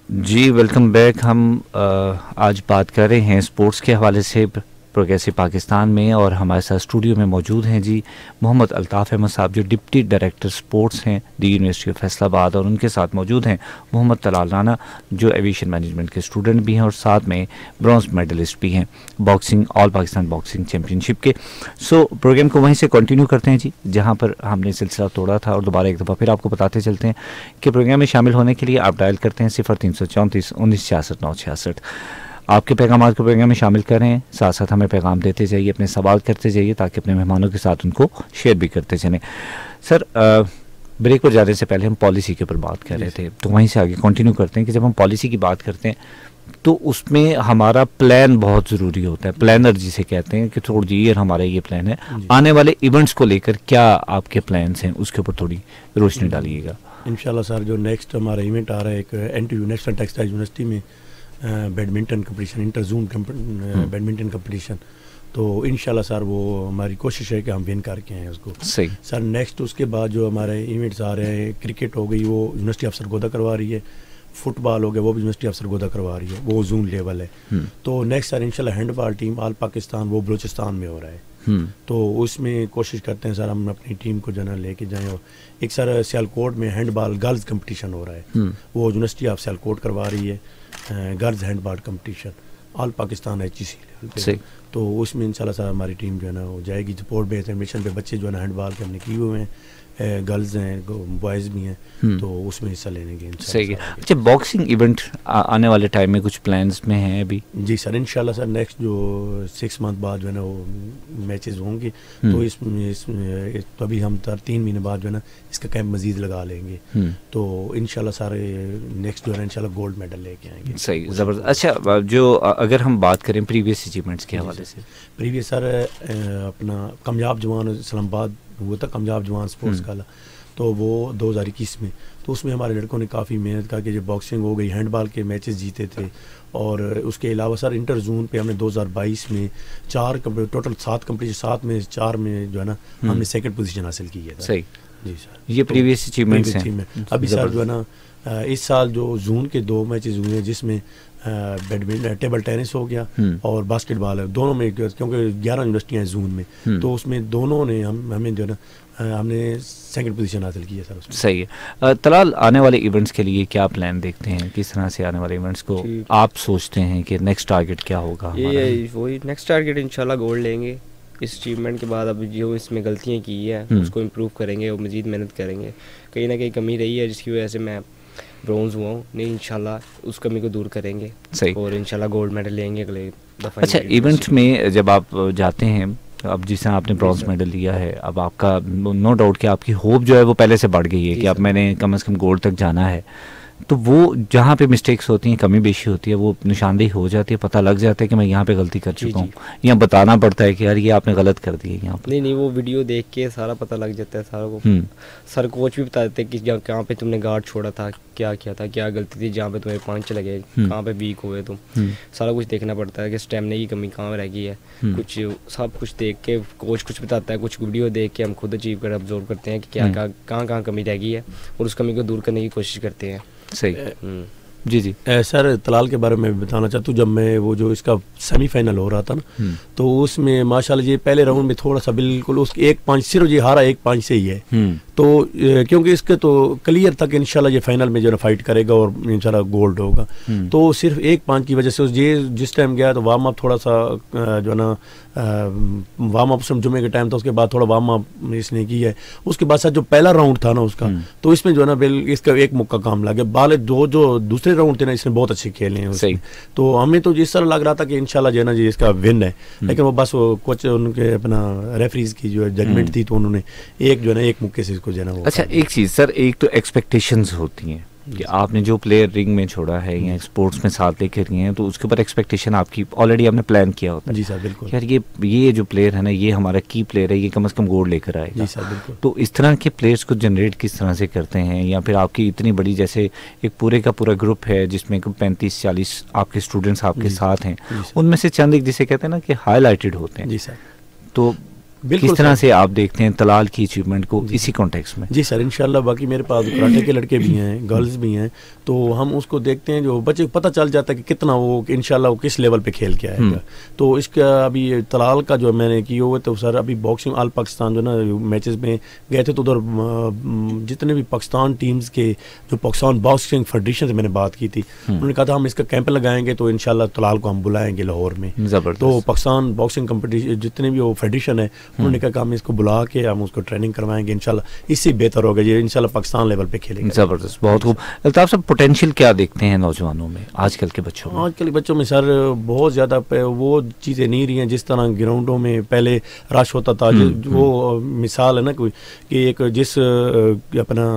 S1: G welcome back. ہم آج بات کر رہے ہیں sports کے حوالے سے progressive Pakistan میں, اور ہمارے ساتھ اسٹوڈیو میں موجود ہیں جی محمد الطاف احمد صاحب جو ڈپٹی ڈائریکٹر اسپورٹس ہیں دی یونیورسٹی آف فیصل آباد, اور ان کے ساتھ موجود ہیں محمد طلال رانا جو ایویشن مینجمنٹ کے اسٹوڈنٹ بھی ہیں اور ساتھ میں برانز میڈلسٹ بھی ہیں باکسنگ آل پاکستان باکسنگ چیمپئن شپ کے. سو پروگرام کو وہیں سے کنٹینیو کرتے ہیں جی جہاں پر ہم نے سلسلہ توڑا تھا, اور دوبارہ ایک دفعہ پھر آپ کو بتاتے چلتے ہیں کہ پروگرام میں شامل ہونے کے لیے آپ ڈائل کرتے ہیں 0334 1966 966. آپ کے پیغامات کو پروگرام میں شامل کریں, ساتھ ساتھ ہمیں پیغام دیتے جائیے, اپنے سوال کرتے جائیے تاکہ اپنے مہمانوں کے ساتھ ان کو شیئر بھی کرتے چلیں. سر بریک پر جانے سے پہلے ہم پالیسی کے اوپر بات کر رہے تھے, تو وہیں سے آگے کنٹینیو کرتے ہیں کہ جب ہم پالیسی کی بات کرتے ہیں تو اس میں ہمارا پلان بہت ضروری ہوتا ہے, پلانر جسے کہتے ہیں کہ تھوڑا یہ ہمارا یہ پلان ہے, آنے والے ایونٹس کو لے کر کیا آپ کے پلانس ہیں, اس کے اوپر تھوڑی روشنی ڈالیے گا.
S3: انشاءاللہ سر جو نیکسٹ ہمارا ایونٹ آ رہا ہے ایک NTU نیشنل ٹیکسٹائل یونیورسٹی میں badminton competition, inter zone badminton competition, تو انشاءاللہ سر وہ ہماری کوشش ہے کہ ہم ون کر کے ہیں اس کو.
S1: صحیح
S3: سر نیکسٹ اس کے بعد جو ہمارے ایونٹس آ رہے ہیں, کرکٹ ہو گئی وہ یونیورسٹی افسر گودا کروا رہی ہے, فٹ بال ہو گیا وہ بھی یونیورسٹی افسر گودا کروا رہی ہے, وہ زون لیول ہے. تو نیکسٹ سر انشاءاللہ ہینڈ بال ٹیم آل پاکستان وہ بلوچستان میں ہو رہا ہے, تو اس میں کوشش کرتے ہیں سر ہم اپنی ٹیم کو جو نا لے کے جائیں. اور ایک سر سیالکوٹ میں ہینڈ بال گرلز کمپٹیشن ہو رہا ہے, وہ یونیورسٹی آف سیالکوٹ کروا رہی ہے, گرلز ہینڈ بال کمپٹیشن آل پاکستان HEC لیول پہ. تو اس میں انشاءاللہ سر ہماری ٹیم جو ہے نا وہ جائے گی. سپورٹ بیس ایڈمیشن پہ بچے جو ہے نا ہینڈ بال کے ہم نے کیے ہوئے ہیں, گرلز ہیں بوائز بھی ہیں, تو اس میں حصہ لینے کے.
S1: صحیح ہے. اچھا باکسنگ ایونٹ آنے والے ٹائم میں کچھ پلانس میں ہیں ابھی؟
S3: جی سر انشاءاللہ سر نیکسٹ جو 6 منتھ بعد جو ہے نا وہ میچز ہوں گے, تو اس ابھی ہم 3 مہینے بعد جو ہے نا اس کا کیمپ مزید لگا لیں گے, تو انشاءاللہ سارے نیکسٹ جو ہے نا انشاءاللہ گولڈ میڈل لے کے آئیں گے.
S1: صحیح زبردست. اچھا جو اگر ہم بات کریں پریویس اچیومنٹس کے حوالے سے,
S3: پریویس سر اپنا کامیاب جوان اسلام آباد ہوا تھا, کامیاب جوان اسپورٹس کا, تو وہ 2021 میں, تو اس میں ہمارے لڑکوں نے کافی محنت کر کے جو باکسنگ ہو گئی, ہینڈ بال کے میچز جیتے تھے, اور اس کے علاوہ سر انٹر زون پہ ہم نے 2022 میں 4 ٹوٹل 7 کمپٹیشن, 7 میں 4 میں جو ہے نا ہم نے 2nd پوزیشن حاصل کی ہے.
S1: صحیح
S3: جی سر,
S1: یہ پریویس اچیومنٹس ہیں.
S3: ابھی سر جو ہے نا اس سال جو زون کے 2 میچز ہوئے ہیں جس میں بیڈمنٹن ٹیبل ٹینس ہو گیا اور باسکٹ بال ہے, دونوں میں کیونکہ 11 یونیورسٹیاں ہیں زون میں, تو اس میں دونوں نے ہمیں جو ہے نا ہم نے 2nd پوزیشن حاصل کی ہے سر.
S1: صحیح ہے. طلال آنے والے ایونٹس کے لیے کیا پلان دیکھتے ہیں, کس طرح سے آنے والے ایونٹس کو آپ سوچتے ہیں کہ نیکسٹ ٹارگیٹ کیا ہوگا؟
S2: وہی نیکسٹ ٹارگیٹ انشاءاللہ گولڈ لیں گے. اس اچیومنٹ کے بعد اب جو اس میں غلطیاں کی ہیں اس کو امپروو کریں گے اور مزید محنت کریں گے. کہیں نہ کہیں کمی رہی ہے جس کی وجہ سے میں برونز ہوا ہوں, نہیں انشاءاللہ اس کمی کو دور کریں گے اور انشاءاللہ گولڈ میڈل لیں گے اگلے دفعہ.
S1: اچھا ایونٹ میں جب آپ جاتے ہیں, اب جس طرح آپ نے برونز میڈل لیا ہے, اب آپ کا نو ڈاؤٹ کہ آپ کی ہوپ جو ہے وہ پہلے سے بڑھ گئی ہے کہ اب میں نے کم از کم گولڈ تک جانا ہے, تو وہ جہاں پہ مسٹیکس ہوتی ہیں, کمی بیشی ہوتی ہے, وہ نشاندہی ہو جاتی ہے, پتہ لگ جاتا ہے کہ میں یہاں پہ غلطی کر چکا ہوں, یا بتانا پڑتا ہے کہ یار یہ آپ نے غلط کر دی ہے یہاں پہ؟
S2: نہیں وہ ویڈیو دیکھ کے سارا پتہ لگ جاتا ہے سارا کو. سر کوچ بھی بتا دیتے کہ کہاں پہ تم نے گارڈ چھوڑا تھا, کیا کیا تھا, کیا غلطی تھی, جہاں پہ تمہیں پانچ لگے, کہاں پہ ویک ہوئے تم, سارا کچھ دیکھنا پڑتا ہے کہ اسٹیمنا کی کمی کہاں رہ گئی ہے, کچھ سب کچھ دیکھ کے کوچ کچھ بتاتا ہے, کچھ ویڈیو دیکھ کے ہم خود اچیو کر آبزرو کرتے ہیں کہ کیا کہاں کمی رہ گئی ہے اور اس کمی کو دور کرنے کی کوشش کرتے ہیں.
S1: صحیح. جی جی
S3: سر طلال کے بارے میں بتانا چاہتا ہوں, جب میں وہ جو اس کا سیمی فائنل ہو رہا تھا نا, تو اس میں ماشاءاللہ یہ پہلے راؤنڈ میں تھوڑا سا بالکل اس کی 1 پانچ صرف یہ ہارا 1 پانچ سے ہی ہے, تو کیونکہ اس کے تو کلیئر تھا کہ انشاءاللہ یہ فائنل میں جو ہے فائٹ کرے گا اور انشاءاللہ گولڈ ہوگا, تو صرف 1 پانچ کی وجہ سے یہ جس ٹائم گیا تو وارم اپ تھوڑا سا جو ہے نا وارم اپ جمعے کے ٹائم تھا, اس کے بعد تھوڑا وارم اپ اس نے کی ہے, اس کے بعد سر جو پہلا راؤنڈ تھا نا اس کا, تو اس میں جو ہے نا اس کا 1 مکہ کام لگا, بال جو دوسرے راؤنڈ تھے نا اس نے بہت اچھے کھیلے ہیں, تو ہمیں تو جس طرح لگ رہا تھا کہ انشاءاللہ جو ہے نا جی اس کا ون ہے, لیکن وہ بس وہ کوچ ان کے اپنا ریفریز کی جو ججمنٹ تھی, تو انہوں نے ایک جو ہے نا 1 مکے سے اس کو جو ہے نا.
S1: اچھا ایک چیز سر, ایک تو ایکسپیکٹیشنز ہوتی ہیں کہ آپ نے جو پلیئر رنگ میں چھوڑا ہے یا اسپورٹس میں ساتھ لے کے رہے ہیں, تو اس کے اوپر ایکسپیکٹیشن آپ کی آلریڈی آپ نے پلان کیا ہوتا ہے.
S3: جی سر بالکل.
S1: یار یہ جو پلیئر ہے نا, یہ ہمارا کی پلیئر ہے, یہ کم از کم گولڈ لے کر آئے گا.
S3: جی سر بالکل.
S1: تو اس طرح کے پلیئرس کو جنریٹ کس طرح سے کرتے ہیں, یا پھر آپ کی اتنی بڑی جیسے ایک پورے کا پورا گروپ ہے جس میں 35-40 آپ کے اسٹوڈنٹس آپ کے ساتھ ہیں, ان میں سے چند ایک جسے کہتے ہیں نا کہ ہائی لائٹڈ ہوتے ہیں.
S3: جی سر.
S1: تو کس طرح سے آپ دیکھتے ہیں طلال کی اچیومنٹ کو اسی کانٹیکس میں؟
S3: جی سر انشاءاللہ. باقی میرے پاس کراٹے کے لڑکے بھی ہیں, گرلز بھی ہیں, تو ہم اس کو دیکھتے ہیں, جو بچے کو پتہ چل جاتا ہے کہ کتنا وہ انشاءاللہ وہ کس لیول پہ کھیل کے آئے گا. تو اس کا ابھی طلال کا جو میں نے کی ہوئے, تو سر ابھی باکسنگ آل پاکستان جو نا میچز میں گئے تھے, تو ادھر جتنے بھی پاکستان ٹیمز کے جو پاکستان باکسنگ فیڈریشن سے میں نے بات کی تھی, انہوں نے کہا تھا ہم اس کا کیمپ لگائیں گے, تو انشاءاللہ طلال کو ہم بلائیں گے لاہور میں. تو پاکستان باکسنگ کمپٹیشن جتنے بھی وہ فیڈریشن ہے انہوں نے کہا کہ ہم اس کو بلا کے ہم اس کو ٹریننگ کروائیں گے انشاءاللہ اس سے بہتر ہوگا، یہ انشاءاللہ پاکستان لیول پہ کھیلے گا.
S1: زبردست، بہت خوب. الطاف صاحب پوٹینشیل کیا دیکھتے ہیں نوجوانوں میں آج کل کے بچوں میں؟
S3: آج کل کے بچوں میں سر بہت زیادہ وہ چیزیں نہیں رہی ہیں جس طرح گراؤنڈوں میں پہلے رش ہوتا تھا. وہ مثال ہے نا کوئی کہ ایک جس اپنا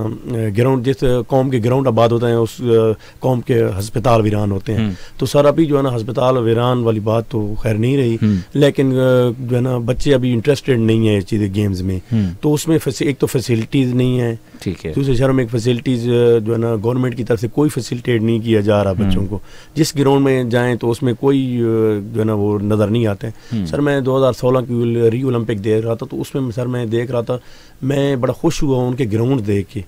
S3: گراؤنڈ جس قوم کے گراؤنڈ آباد ہوتے ہیں اس قوم کے ہسپتال ویران ہوتے ہیں. تو سر ابھی جو ہے نا ہسپتال ویران والی بات تو خیر نہیں رہی، لیکن جو ہے نا بچے ابھی انٹرسٹڈ نہیں ہیں چیزیں گیمز میں. تو اس میں ایک تو فیسلٹیز نہیں ہیں، دوسرے شہروں میں ایک فیسلٹیز جو ہے نا گورنمنٹ کی طرف سے کوئی فیسلٹیٹ نہیں کیا جا رہا بچوں کو. جس گراؤنڈ میں جائیں تو اس میں کوئی جو ہے نا وہ نظر نہیں آتے ہیں. سر میں 2016 کی ری اولمپک دیکھ رہا تھا تو اس میں سر میں دیکھ رہا تھا، میں بڑا خوش ہوا ان کے گراؤنڈ دیکھ کے،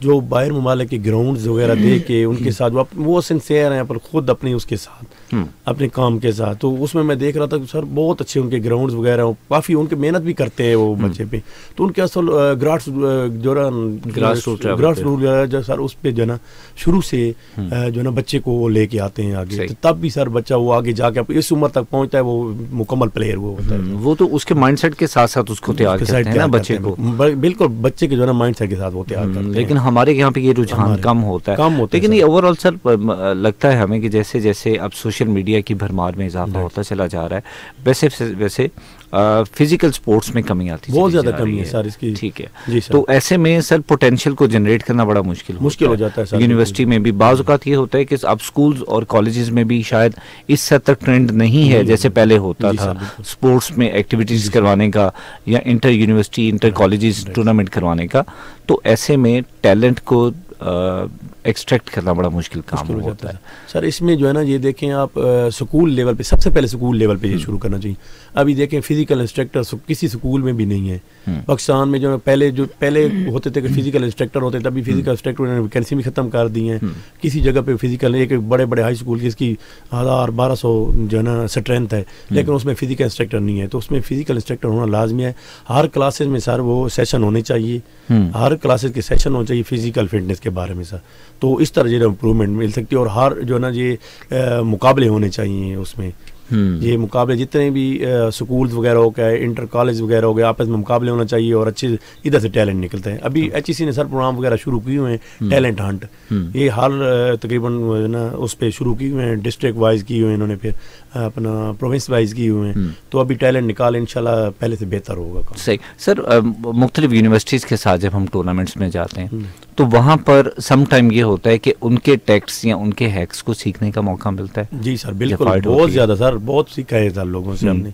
S3: جو باہر ممالک کے گراؤنڈز وغیرہ دیکھ کے ان کے ساتھ وہ سنسیئر ہیں پر خود اپنے اس کے ساتھ اپنے کام کے ساتھ. تو اس میں دیکھ رہا تھا کہ سر بہت اچھے ان کے گراؤنڈز وغیرہ کافی ان کے محنت بھی کرتے ہیں وہ بچے پہ. تو ان کے اصل گراس روٹ جو سر اس پہ جو ہے نا شروع سے جو ہے نا بچے کو وہ لے کے آتے ہیں آگے. تب بھی سر بچہ وہ آگے جا کے اس عمر تک پہنچتا ہے وہ مکمل پلیئر وہ ہوتا ہے.
S1: وہ تو اس کے مائنڈ سیٹ کے ساتھ ساتھ اس کو تیار کرتے ہیں نا بچے کو.
S3: بالکل بچے کے جو ہے نا مائنڈ سیٹ کے ساتھ وہ تیار کرتے ہیں.
S1: لیکن ہمارے یہاں پہ یہ رجحان کم ہوتا ہے. لیکن یہ اوور آل سر لگتا ہے ہمیں کہ جیسے جیسے اب سوشل میڈیا کی بھرمار میں اضافہ ہوتا چلا جا رہا ہے ویسے فزیکل سپورٹس میں کمی آتی
S3: بہت زیادہ کمی ہے سر اس کی.
S1: ٹھیک ہے، تو ایسے میں سر پوٹینشیل کو جنریٹ کرنا بڑا مشکل
S3: ہو جاتا ہے سر.
S1: یونیورسٹی میں بھی بعض اوقات یہ ہوتا ہے کہ اب سکولز اور کالجز میں بھی شاید اس حد تک ٹرینڈ نہیں ہے جیسے پہلے ہوتا تھا سپورٹس میں ایکٹیویٹیز کروانے کا یا inter university inter colleges tournament کروانے کا. تو ایسے میں ٹیلنٹ کو ایکسٹریکٹ کرنا بڑا مشکل کام ہوتا ہے
S3: سر. اس میں جو ہے نا یہ دیکھیں آپ سکول لیول پہ سب سے پہلے سکول لیول پہ یہ شروع کرنا چاہیے. ابھی دیکھیں فزیکل انسٹرکٹر کسی سکول میں بھی نہیں ہے پاکستان میں. جو پہلے ہوتے تھے کہ فزیکل انسٹرکٹر ہوتے تھے، ابھی فزیکل انسٹرکٹر نے ویکینسی بھی ختم کر دی ہیں. کسی جگہ پہ فزیکل ایک بڑے بڑے ہائی اسکول جس کی 1000-1200 جو ہے نا اسٹرینتھ ہے، لیکن اس میں فزیکل انسٹرکٹر نہیں ہے. تو اس میں فزیکل انسٹرکٹر ہونا لازمی ہے. ہر کلاسز میں سر وہ سیشن ہونے چاہیے، ہر کلاسز کے سیشن ہونے چاہیے فزیکل فٹنس کے بارے میں سر. تو اس طرح جو امپرومنٹ مل سکتی ہے. اور ہر جو ہے نا یہ مقابلے ہونے چاہیے اس میں. یہ مقابلے جتنے بھی سکولز وغیرہ ہو گئے انٹر کالج وغیرہ ہو گئے آپس میں مقابلے ہونا چاہیے اور اچھے ادھر سے ٹیلنٹ نکلتے ہیں. ابھی HEC نے سر پروگرام وغیرہ شروع کیے ہوئے ہیں ٹیلنٹ ہنٹ. یہ ہر تقریباً نا اس پہ شروع کیے ہوئے ہیں، ڈسٹرکٹ وائز کیے ہوئے ہیں انہوں نے، پھر اپنا پروونس وائز کیے ہوئے ہیں. تو ابھی ٹیلنٹ نکال انشاءاللہ پہلے سے بہتر ہوگا.
S1: صحیح سر. مختلف یونیورسٹیز کے ساتھ جب ہم ٹورنامنٹس میں جاتے ہیں تو وہاں پر سم ٹائم یہ ہوتا ہے کہ ان کے ٹیکٹس یا ان کے ہیکس کو سیکھنے کا موقع ملتا ہے.
S3: جی سر بالکل، بہت زیادہ سر، بہت سیکھا ہے سر لوگوں سے. ہم نے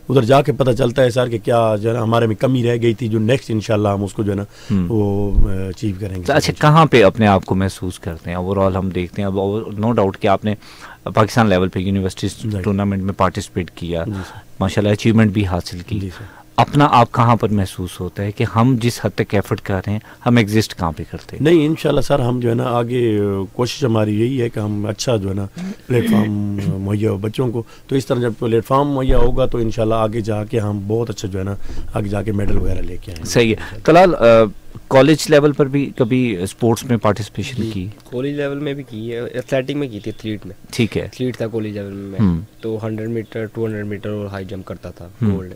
S3: ادھر جا کے پتہ چلتا ہے سر کہ کیا جو ہے نا ہمارے میں کمی رہ گئی تھی جو نیکسٹ انشاءاللہ ہم اس کو جو ہے نا وہ اچیو کریں گے.
S1: اچھا کہاں پہ اپنے آپ کو محسوس کرتے ہیں اوور آل؟ ہم دیکھتے ہیں اب نو ڈاؤٹ کہ آپ نے پاکستان لیول پہ یونیورسٹیز ٹورنامنٹ میں پارٹیسپیٹ کیا، ماشاءاللہ اچیومنٹ بھی حاصل کی. اپنا آپ کہاں پر محسوس ہوتا ہے کہ ہم جس حد تک ایفرٹ کر رہے ہیں ہم ایگزسٹ کہاں پہ کرتے ہیں؟
S3: نہیں انشاءاللہ سر ہم جو ہے نا آگے کوشش ہماری یہی ہے کہ ہم اچھا جو ہے نا پلیٹ فارم مہیا ہو بچوں کو. تو اس طرح جب پلیٹ فارم مہیا ہوگا تو انشاءاللہ آگے جا کے ہم بہت اچھا جو ہے نا آگے جا کے میڈل وغیرہ لے کے آئیں.
S1: صحیح ہے. طلال کالج لیول پر بھی کبھی اسپورٹس میں پارٹیسپیشن کی؟
S2: کالج لیول میں بھی کی ہے، ایتھلیٹک میں کی تھی، ایتھلیٹ میں.
S1: ٹھیک ہے،
S2: ایتھلیٹ تھا کالج لیول میں. تو 100 میٹر 200 میٹر اور ہائی جمپ کرتا تھا، گولڈ.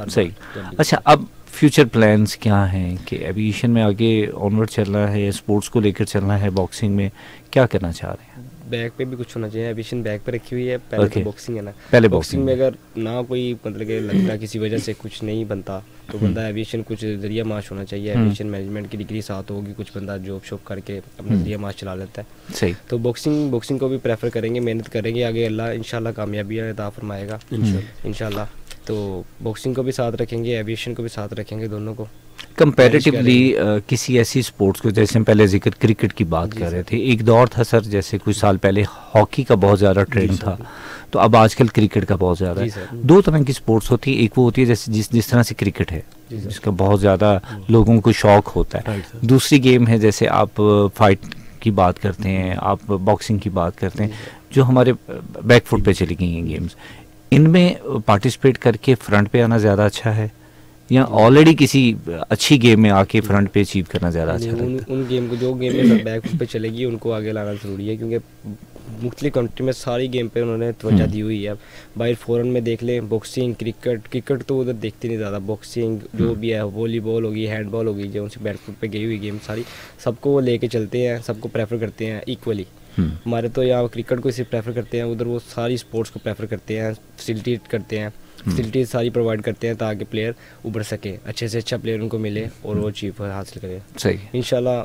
S1: صحیح. اچھا اب فیوچر پلانس کیا ہیں کہ ایویشن میں آگے آنورڈ چلنا ہے، اسپورٹس کو لے کر چلنا ہے، باکسنگ میں کیا کرنا چاہ رہے ہیں؟
S2: بیک پہ بھی کچھ ہونا چاہیے. ایویشن بیک پہ رکھی ہوئی ہے، پہلے تو باکسنگ ہے نا.
S1: پہلے
S2: باکسنگ میں اگر نہ کوئی مطلب کہ لگتا کسی وجہ سے کچھ نہیں بنتا تو بندہ ایویشن کچھ ذریعہ معاش ہونا چاہیے. ایویشن مینجمنٹ کی ڈگری ساتھ ہوگی، کچھ بندہ جاب شاپ کر کے اپنا ذریعہ معاش چلا لیتا ہے.
S1: صحیح.
S2: تو باکسنگ کو بھی پریفر کریں گے، محنت کریں گے، آگے اللہ انشاءاللہ کامیابی عطا فرمائے گا انشاءاللہ. تو باکسنگ کو بھی ساتھ رکھیں گے، ایویشن کو بھی ساتھ رکھیں گے، دونوں کو
S1: کمپیریٹیولی. کسی ایسی سپورٹس کو جیسے ہم پہلے ذکر کرکٹ کی بات کر رہے تھے، ایک دور تھا سر جیسے کچھ سال پہلے ہاکی کا بہت زیادہ ٹرینڈ تھا، تو اب آج کل کرکٹ کا بہت زیادہ ہے. دو طرح کی سپورٹس ہوتی ہے، ایک وہ ہوتی ہے جیسے جس طرح سے کرکٹ ہے جس کا بہت زیادہ لوگوں کو شوق ہوتا ہے. دوسری گیم ہے جیسے آپ فائٹ کی بات کرتے ہیں، آپ باکسنگ کی بات کرتے ہیں، جو ہمارے بیک فٹ پہ چلی گئی ہیں گیمز. ان میں پارٹیسپیٹ کر کے فرنٹ پہ آنا زیادہ اچھا ہے یا آلریڈی کسی اچھی گیم میں آ کے فرنٹ پہ اچیو کرنا زیادہ اچھا لگتا ہے؟
S2: ان گیم کو جو گیم میں بیک فٹ پہ چلے گی ان کو آگے لانا ضروری ہے، کیونکہ مختلف کنٹری میں ساری گیم پہ انہوں نے توجہ دی ہوئی ہے. باہر فورن میں دیکھ لیں باکسنگ, کرکٹ تو ادھر دیکھتے نہیں زیادہ, باکسنگ جو بھی ہے, والی بال ہوگی, ہینڈ بال ہوگی, جو ان سے بیٹ فٹ پہ گئی ہوئی گیم ساری, سب کو وہ لے کے چلتے ہیں, سب کو پریفر کرتے ہیں ایکولی. ہمارے تو یہاں کرکٹ کو اسے پریفر کرتے ہیں, ادھر وہ ساری اسپورٹس کو پریفر کرتے ہیں, فیسلٹیٹ کرتے ہیں, فیسلٹیز ساری پرووائڈ کرتے ہیں تاکہ پلیئر ابھر سکے, اچھے سے اچھا پلیئر ان کو ملے اور وہ اچیو حاصل کرے.
S1: صحیح,
S2: انشاءاللہ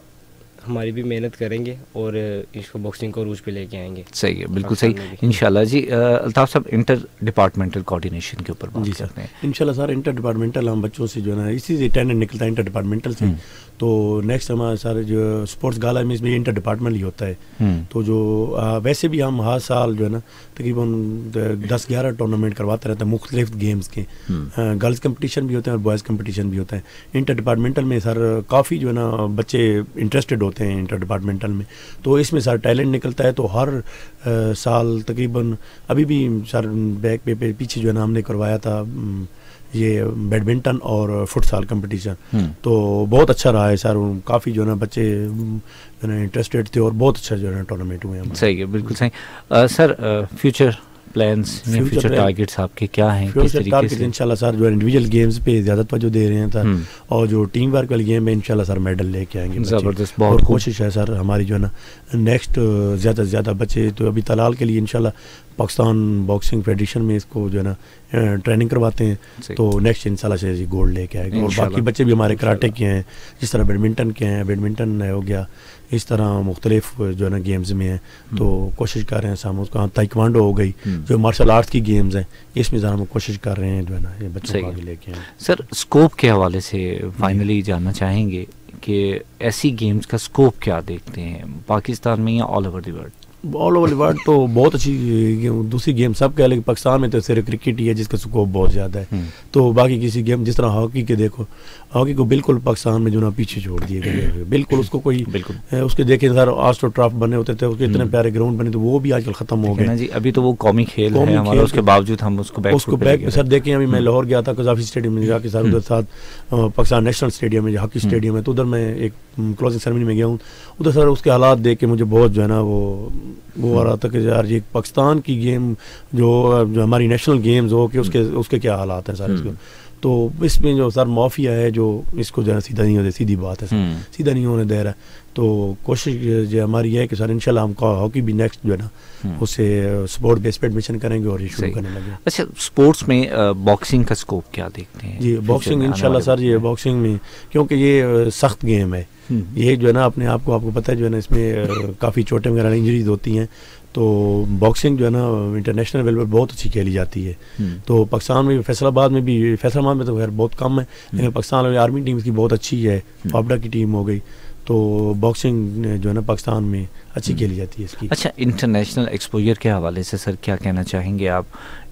S2: ہماری بھی محنت کریں گے اور اس کو باکسنگ کو عروج پہ لے کے آئیں گے.
S1: صحیح ہے, بالکل صحیح انشاءاللہ. جی الطاف صاحب, انٹر ڈپارٹمنٹل کوآرڈینیشن کے اوپر بات کرتے ہیں.
S3: انشاءاللہ سر انٹر ڈپارٹمنٹل ہم بچوں سے جو ہے نا اسی سے ٹینڈر نکلتا ہے انٹر ڈپارٹمنٹل سے, تو نیکسٹ ہمارا سارے جو اسپورٹس گالا میں اس میں انٹر ڈپارٹمنٹ ہی ہوتا ہے. تو جو ویسے بھی ہم ہر سال جو ہے نا تقریباً 10-11 ٹورنامنٹ کرواتے رہتے ہیں مختلف گیمز کے, گرلز کمپٹیشن بھی ہوتے ہیں اور بوائز کمپٹیشن بھی ہوتا ہے. انٹر ڈپارٹمنٹل میں سر کافی جو ہے نا بچے انٹرسٹڈ ہوتے ہیں انٹر ڈپارٹمنٹل میں, تو اس میں سر ٹیلنٹ نکلتا ہے. تو ہر سال تقریباً ابھی بھی سر بیک پہ پیچھے جو ہے نا ہم نے کروایا تھا یہ بیڈمنٹن اور فٹ سال کمپٹیشن, تو بہت اچھا رہا ہے سر. کافی جو ہے نا بچے جو ہے نا انٹرسٹیڈ تھے اور بہت اچھا جو ہے نا ٹورنامنٹ ہوئے ہیں.
S1: صحیح ہے, بالکل صحیح. سر فیوچر پلانس, فیوچر ٹارگیٹس آپ کے کیا ہیں؟
S3: فیوچر ٹارگیٹ انشاءاللہ سر جو انڈیویجول گیمز پہ زیادہ توجہ دے رہے ہیں سر, اور جو ٹیم ورک والی گیم ہے انشاءاللہ سر میڈل لے کے آئیں گے.
S1: زبردست,
S3: اور کوشش ہے سر ہماری جو ہے نا نیکسٹ زیادہ سے زیادہ بچے, تو ابھی طلال کے لیے انشاءاللہ پاکستان باکسنگ فیڈریشن میں اس کو جو ہے نا ٹریننگ کرواتے ہیں, تو نیکسٹ انشاءاللہ سے گولڈ لے کے آئے گا. اور باقی بچے بھی ہمارے کراٹے کے ہیں, جس طرح بیڈمنٹن کے ہیں, بیڈمنٹن ہو گیا, اس طرح مختلف جو ہے نا گیمز میں ہیں, تو کوشش کر رہے ہیں سامنے اس کا. تائیکوانڈو ہو گئی, جو مارشل آرٹس کی گیمز ہیں, اس میں ذرا ہم کوشش کر رہے ہیں جو ہے نا یہ بچوں کو آگے لے کے آئیں.
S1: سر اسکوپ کے حوالے سے فائنلی جاننا چاہیں گے کہ ایسی گیمز کا اسکوپ کیا دیکھتے ہیں پاکستان میں یا all over the world?
S3: All over world تو بہت اچھی دوسری گیم سب کہہ لیکن پاکستان میں تو صرف کرکٹ ہی ہے جس کا سکوپ بہت زیادہ ہے. تو باقی کسی گیم جس طرح ہاکی کے دیکھو, ہاکی کو بالکل پاکستان میں جو نا پیچھے چھوڑ دیے گئے, بالکل اس کو کوئی اس کے دیکھیں سر آسٹرو ٹراف بنے ہوتے تھے, اس کے اتنے پیارے گراؤنڈ بنے, تو وہ بھی آج کل ختم ہو گئے
S1: جی. ابھی تو وہ قومی کھیل ہے ہمارا, اس کے باوجود ہم اس کو بیک
S3: سر دیکھیں. ابھی میں لاہور گیا تھا قذافی اسٹیڈیم میں جا کے سر, ادھر ساتھ پاکستان نیشنل اسٹیڈیم میں ہاکی اسٹیڈیم ہے, تو ادھر میں ایک کلوزنگ سیرمنی میں گیا ہوں. ادھر سر اس کے حالات دیکھ کے مجھے بہت جو ہے نا وہ آ رہا تھا کہ یار یہ پاکستان کی گیم جو ہماری نیشنل گیمز ہو کہ اس کے کیا حالات ہیں سر. اس کو تو اس میں جو سر مافیا ہے جو اس کو جو ہے سیدھا نہیں ہوتے, سیدھی بات ہے سر, سیدھا نہیں ہونے دے رہا ہے. تو کوشش جو ہماری ہے کہ سر انشاءاللہ ہم ہاکی بھی نیکسٹ جو ہے نا اسے سپورٹ بیس پہ ایڈمیشن کریں گے اور یہ شروع کرنے لگے.
S1: اچھا, اسپورٹس میں باکسنگ کا اسکوپ کیا دیکھتے ہیں؟
S3: جی باکسنگ انشاءاللہ سر, یہ باکسنگ میں کیونکہ یہ سخت گیم ہے, یہ جو ہے نا اپنے آپ کو پتہ ہے جو ہے نا اس میں کافی چوٹیں وغیرہ انجریز ہوتی ہیں. تو باکسنگ جو ہے نا انٹرنیشنل لیول پر بہت اچھی کھیلی جاتی ہے. تو پاکستان میں فیصل آباد میں بھی, فیصل آباد میں تو خیر بہت کم ہے, لیکن پاکستان میں آرمی ٹیم کی بہت اچھی ہے, فابڈا کی ٹیم ہو گئی, تو باکسنگ جو ہے نا پاکستان میں اچھی کھیلی جاتی ہے اس کی.
S1: اچھا, انٹرنیشنل ایکسپوجر کے حوالے سے سر کیا کہنا چاہیں گے آپ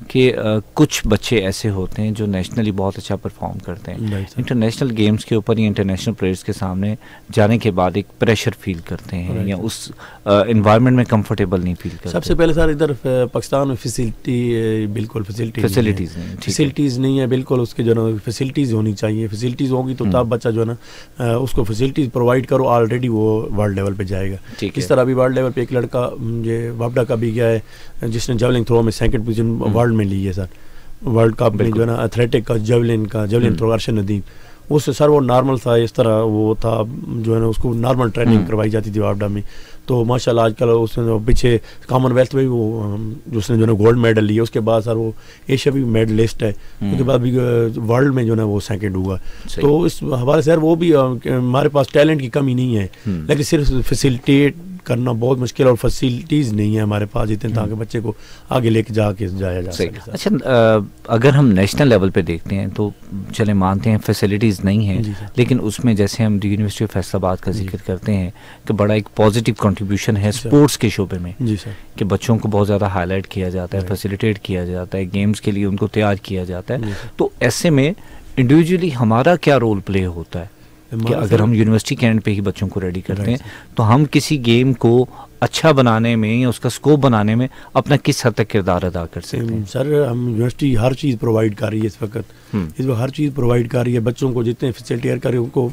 S1: کہ کچھ بچے ایسے ہوتے ہیں جو نیشنلی بہت اچھا پرفارم کرتے ہیں, انٹرنیشنل گیمز کے اوپر یا انٹرنیشنل پلیئرز کے سامنے جانے کے بعد ایک پریشر فیل کرتے ہیں یا اس انوائرمنٹ میں کمفرٹیبل نہیں فیل کرتے؟
S3: سب سے پہلے سر ادھر پاکستان میں بالکل فیسلٹیز نہیں ہے بالکل. اس کے جو ہے نا فیسلٹیز ہونی چاہیے, فیسلٹیز ہوگی تو تب بچہ جو ہے نا اس کو فیسلٹیز پرووائڈ کرو, آلریڈی وہ ورلڈ لیول پہ جائے گا. اس طرح بھی ورلڈ لیول پہ ایک لڑکا یہ وابڈا کا بھی گیا ہے جس نے جیولن تھرو میں 2nd پوزیشن ورلڈ میں لی ہے سر, ورلڈ کپ میں جو ہے نا ایتھلیٹک کا جیولن تھرو ارشد ندیم. اس سے سر وہ نارمل تھا, اس طرح وہ تھا جو ہے نا اس کو نارمل ٹریننگ کروائی جاتی تھی وابڈا میں. تو ماشاء اللہ آج کل اس نے پیچھے کامن ویلتھ میں وہ اس نے جو ہے نا گولڈ میڈل لیا, اس کے بعد سر وہ ایشیا بھی میڈلسٹ ہے, اس کے بعد بھی ورلڈ میں جو ہے نا وہ 2nd ہوا. تو اس حوالے سے سر وہ بھی ہمارے پاس ٹیلنٹ کی کمی نہیں ہے, لیکن صرف فیسلٹیٹ کرنا بہت مشکل اور فیسلٹیز نہیں ہے ہمارے پاس اتنے تاکہ بچے کو آگے لے کے جایا جا سکے.
S1: اچھا, اگر ہم نیشنل لیول پہ دیکھتے ہیں تو چلے مانتے ہیں فیسلٹیز نہیں ہیں, لیکن اس میں جیسے ہم یونیورسٹی آف فیصل آباد کا ذکر کرتے ہیں کہ بڑا ایک پازیٹیو کنٹریبیوشن ہے اسپورٹس کے شعبے میں کہ بچوں کو بہت زیادہ ہائی لائٹ کیا جاتا ہے, فیسیلیٹیٹ کیا جاتا ہے, گیمز کے لیے ان کو تیار کیا جاتا ہے. تو ایسے میں انڈیویجولی ہمارا کیا رول پلے ہوتا ہے کہ اگر ہم یونیورسٹی کے اینڈ پہ ہی بچوں کو ریڈی کرتے ہیں تو ہم کسی گیم کو اچھا بنانے میں یا اس کا سکوپ بنانے میں اپنا کس حد تک کردار ادا کر سکتے ہیں؟
S3: سر ہم یونیورسٹی ہر چیز پرووائڈ کر رہی ہے اس وقت، ہر چیز پرووائڈ کر رہی ہے. بچوں کو جتنے فیسلٹی کر رہے ہیں ان کو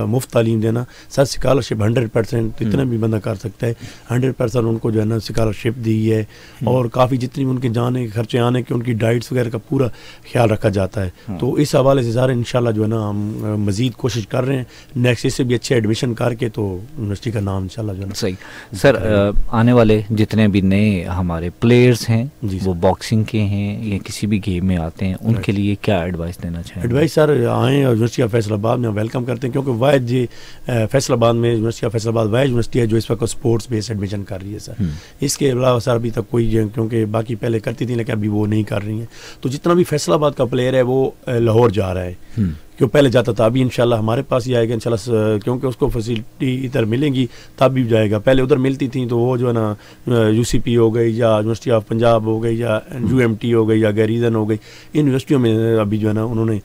S3: مفت تعلیم دینا. سر اسکالرشپ 100% اتنا بھی بندہ کر سکتا ہے، 100% ان کو جو ہے نا اسکالرشپ دی ہے، اور کافی جتنی ان کے جانے کے خرچے آنے کے ان کی ڈائٹس وغیرہ کا پورا خیال رکھا جاتا ہے. تو اس حوالے سے سارے انشاءاللہ جو ہے نا ہم مزید کوشش کر رہے ہیں نیکسٹ اس سے بھی اچھے ایڈمیشن کر کے تو یونیورسٹی کا نام انشاءاللہ جو ہے نا.
S1: صحیح. سر آنے والے جتنے بھی نئے ہمارے پلیئرز ہیں وہ باکسنگ کے ہیں یا کسی بھی گیم میں آتے ہیں، ان کے لیے کیا ایڈوائس دینا چاہیں؟
S3: ایڈوائس سر آئیں اور یونیورسٹی آف فیصل آباد میں ویلکم کرتے ہیں، کیونکہ واحد جی فیصل آباد میں یونیورسٹی آف فیصل آباد واحد یونیورسٹی ہے جو اس وقت اسپورٹس بیس ایڈمیشن کر رہی ہے سر. اس کے علاوہ سر ابھی تک کوئی، کیونکہ باقی پہلے کرتی تھیں لیکن ابھی وہ نہیں کر رہی ہیں. تو جتنا بھی فیصل آباد کا پلیئر ہے وہ لاہور جا رہا ہے، کیوں پہلے جاتا تھا، ابھی انشاءاللہ ہمارے پاس ہی آئے گا انشاءاللہ، کیونکہ اس کو فیسلٹی ادھر ملیں گی تب بھی جائے گا. پہلے ادھر ملتی تھیں تو وہ جو ہے نا یو سی پی ہو گئی یا یونیورسٹی آف پنجاب ہو گئی یا یو ایم ٹی ہو گئی یا گیریزن ہو گئی، ان یونیورسٹیوں میں ابھی جو ہے نا انہوں نے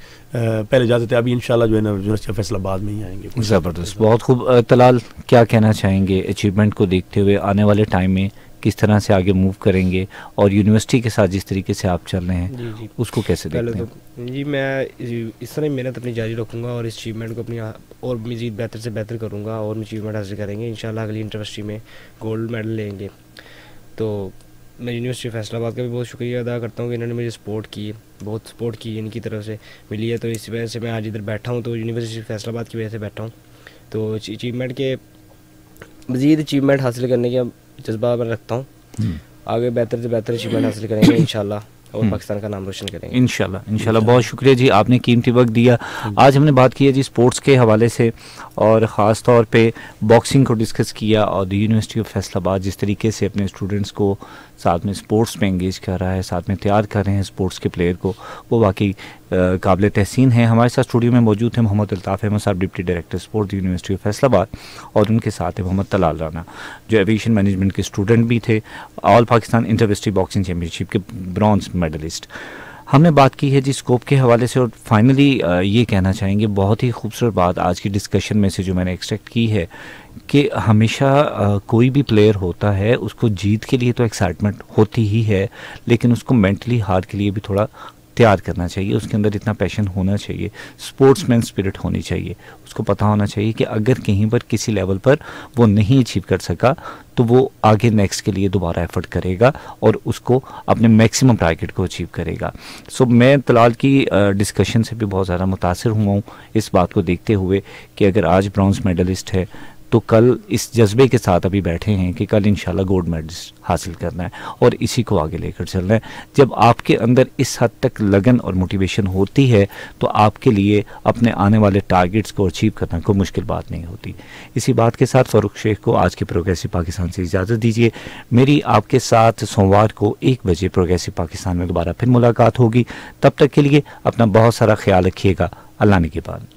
S3: پہلے جاتے تھے، ابھی انشاءاللہ جو ہے نا یونیورسٹی آف فیصل آباد میں ہی آئیں گے.
S1: زبردست، بہت خوب. طلال کیا کہنا چاہیں گے اچیومنٹ کو دیکھتے ہوئے آنے والے ٹائم میں کس طرح سے آگے موو کریں گے، اور یونیورسٹی کے ساتھ جس طریقے سے آپ چل رہے ہیں اس کو کیسے دیکھتے ہیں؟
S2: جی میں اس طرح محنت اپنی جاری رکھوں گا اور اس اچیومنٹ کو اپنی اور مزید بہتر سے بہتر کروں گا اور اچیومنٹ حاصل کریں گے انشاءاللہ. اگلی یونیورسٹی میں گولڈ میڈل لیں گے. تو میں یونیورسٹی فیصل آباد کا بھی بہت شکریہ ادا کرتا ہوں کہ انہوں نے مجھے سپورٹ کی، بہت سپورٹ کی ان کی طرف سے ملی ہے. تو اس وجہ سے میں آج ادھر بیٹھا ہوں، تو یونیورسٹی فیصل آباد کی وجہ سے بیٹھا ہوں. تو اچیومنٹ کے مزید اچیومنٹ حاصل کرنے کا جذبہ میں رکھتا ہوں. آگے بہتر سے بہتر اچیومنٹ حاصل کریں گے انشاءاللہ اور پاکستان کا نام روشن کریں گے
S1: انشاءاللہ. بہت شکریہ جی، آپ نے قیمتی وقت دیا. آج ہم نے بات کی ہے جی اسپورٹس کے حوالے سے، اور خاص طور پہ باکسنگ کو ڈسکس کیا، اور یونیورسٹی آف فیصل آباد جس طریقے سے اپنے اسٹوڈنٹس کو ساتھ میں اسپورٹس میں انگیج کر رہا ہے، ساتھ میں تیار کر رہے ہیں اسپورٹس کے پلیئر کو، وہ واقعی قابل تحسین ہے. ہمارے ساتھ اسٹوڈیو میں موجود ہیں محمد الطاف احمد صاحب، deputy director sport university of Faisal آباد، اور ان کے ساتھ ہے محمد طلال رانا جو ایویشن مینجمنٹ کے اسٹوڈنٹ بھی تھے، all Pakistan inter district boxing championship کے برانز میڈلسٹ. ہم نے بات کی ہے جی اسکوپ کے حوالے سے، اور فائنلی یہ کہنا چاہیں گے بہت ہی خوبصورت بات آج کی ڈسکشن میں سے جو میں نے ایکسٹریکٹ کی ہے کہ ہمیشہ کوئی بھی پلیئر ہوتا ہے اس کو جیت کے لیے تو ایکسائٹمنٹ ہوتی ہی ہے، لیکن اس کو مینٹلی ہار کے لیے بھی تھوڑا تیار کرنا چاہیے. اس کے اندر اتنا پیشن ہونا چاہیے، اسپورٹس مین اسپرٹ ہونی چاہیے. اس کو پتہ ہونا چاہیے کہ اگر کہیں پر کسی لیول پر وہ نہیں اچیو کر سکا تو وہ آگے نیکسٹ کے لیے دوبارہ ایفرٹ کرے گا اور اس کو اپنے میکسیمم ٹارگیٹ کو اچیو کرے گا. سو میں طلال کی ڈسکشن سے بھی بہت زیادہ متاثر ہوا ہوں اس بات کو دیکھتے ہوئے کہ اگر آج برانز میڈلسٹ ہے تو کل اس جذبے کے ساتھ ابھی بیٹھے ہیں کہ کل انشاءاللہ گولڈ میڈل حاصل کرنا ہے اور اسی کو آگے لے کر چلنا ہے. جب آپ کے اندر اس حد تک لگن اور موٹیویشن ہوتی ہے تو آپ کے لیے اپنے آنے والے ٹارگیٹس کو اچیو کرنا کوئی مشکل بات نہیں ہوتی. اسی بات کے ساتھ فاروق شیخ کو آج کے پروگریسو پاکستان سے اجازت دیجیے. میری آپ کے ساتھ سوموار کو 1 بجے پروگریسو پاکستان میں دوبارہ پھر ملاقات ہوگی. تب تک کے لیے اپنا بہت سارا خیال رکھیے گا. اللہ نے کے بعد.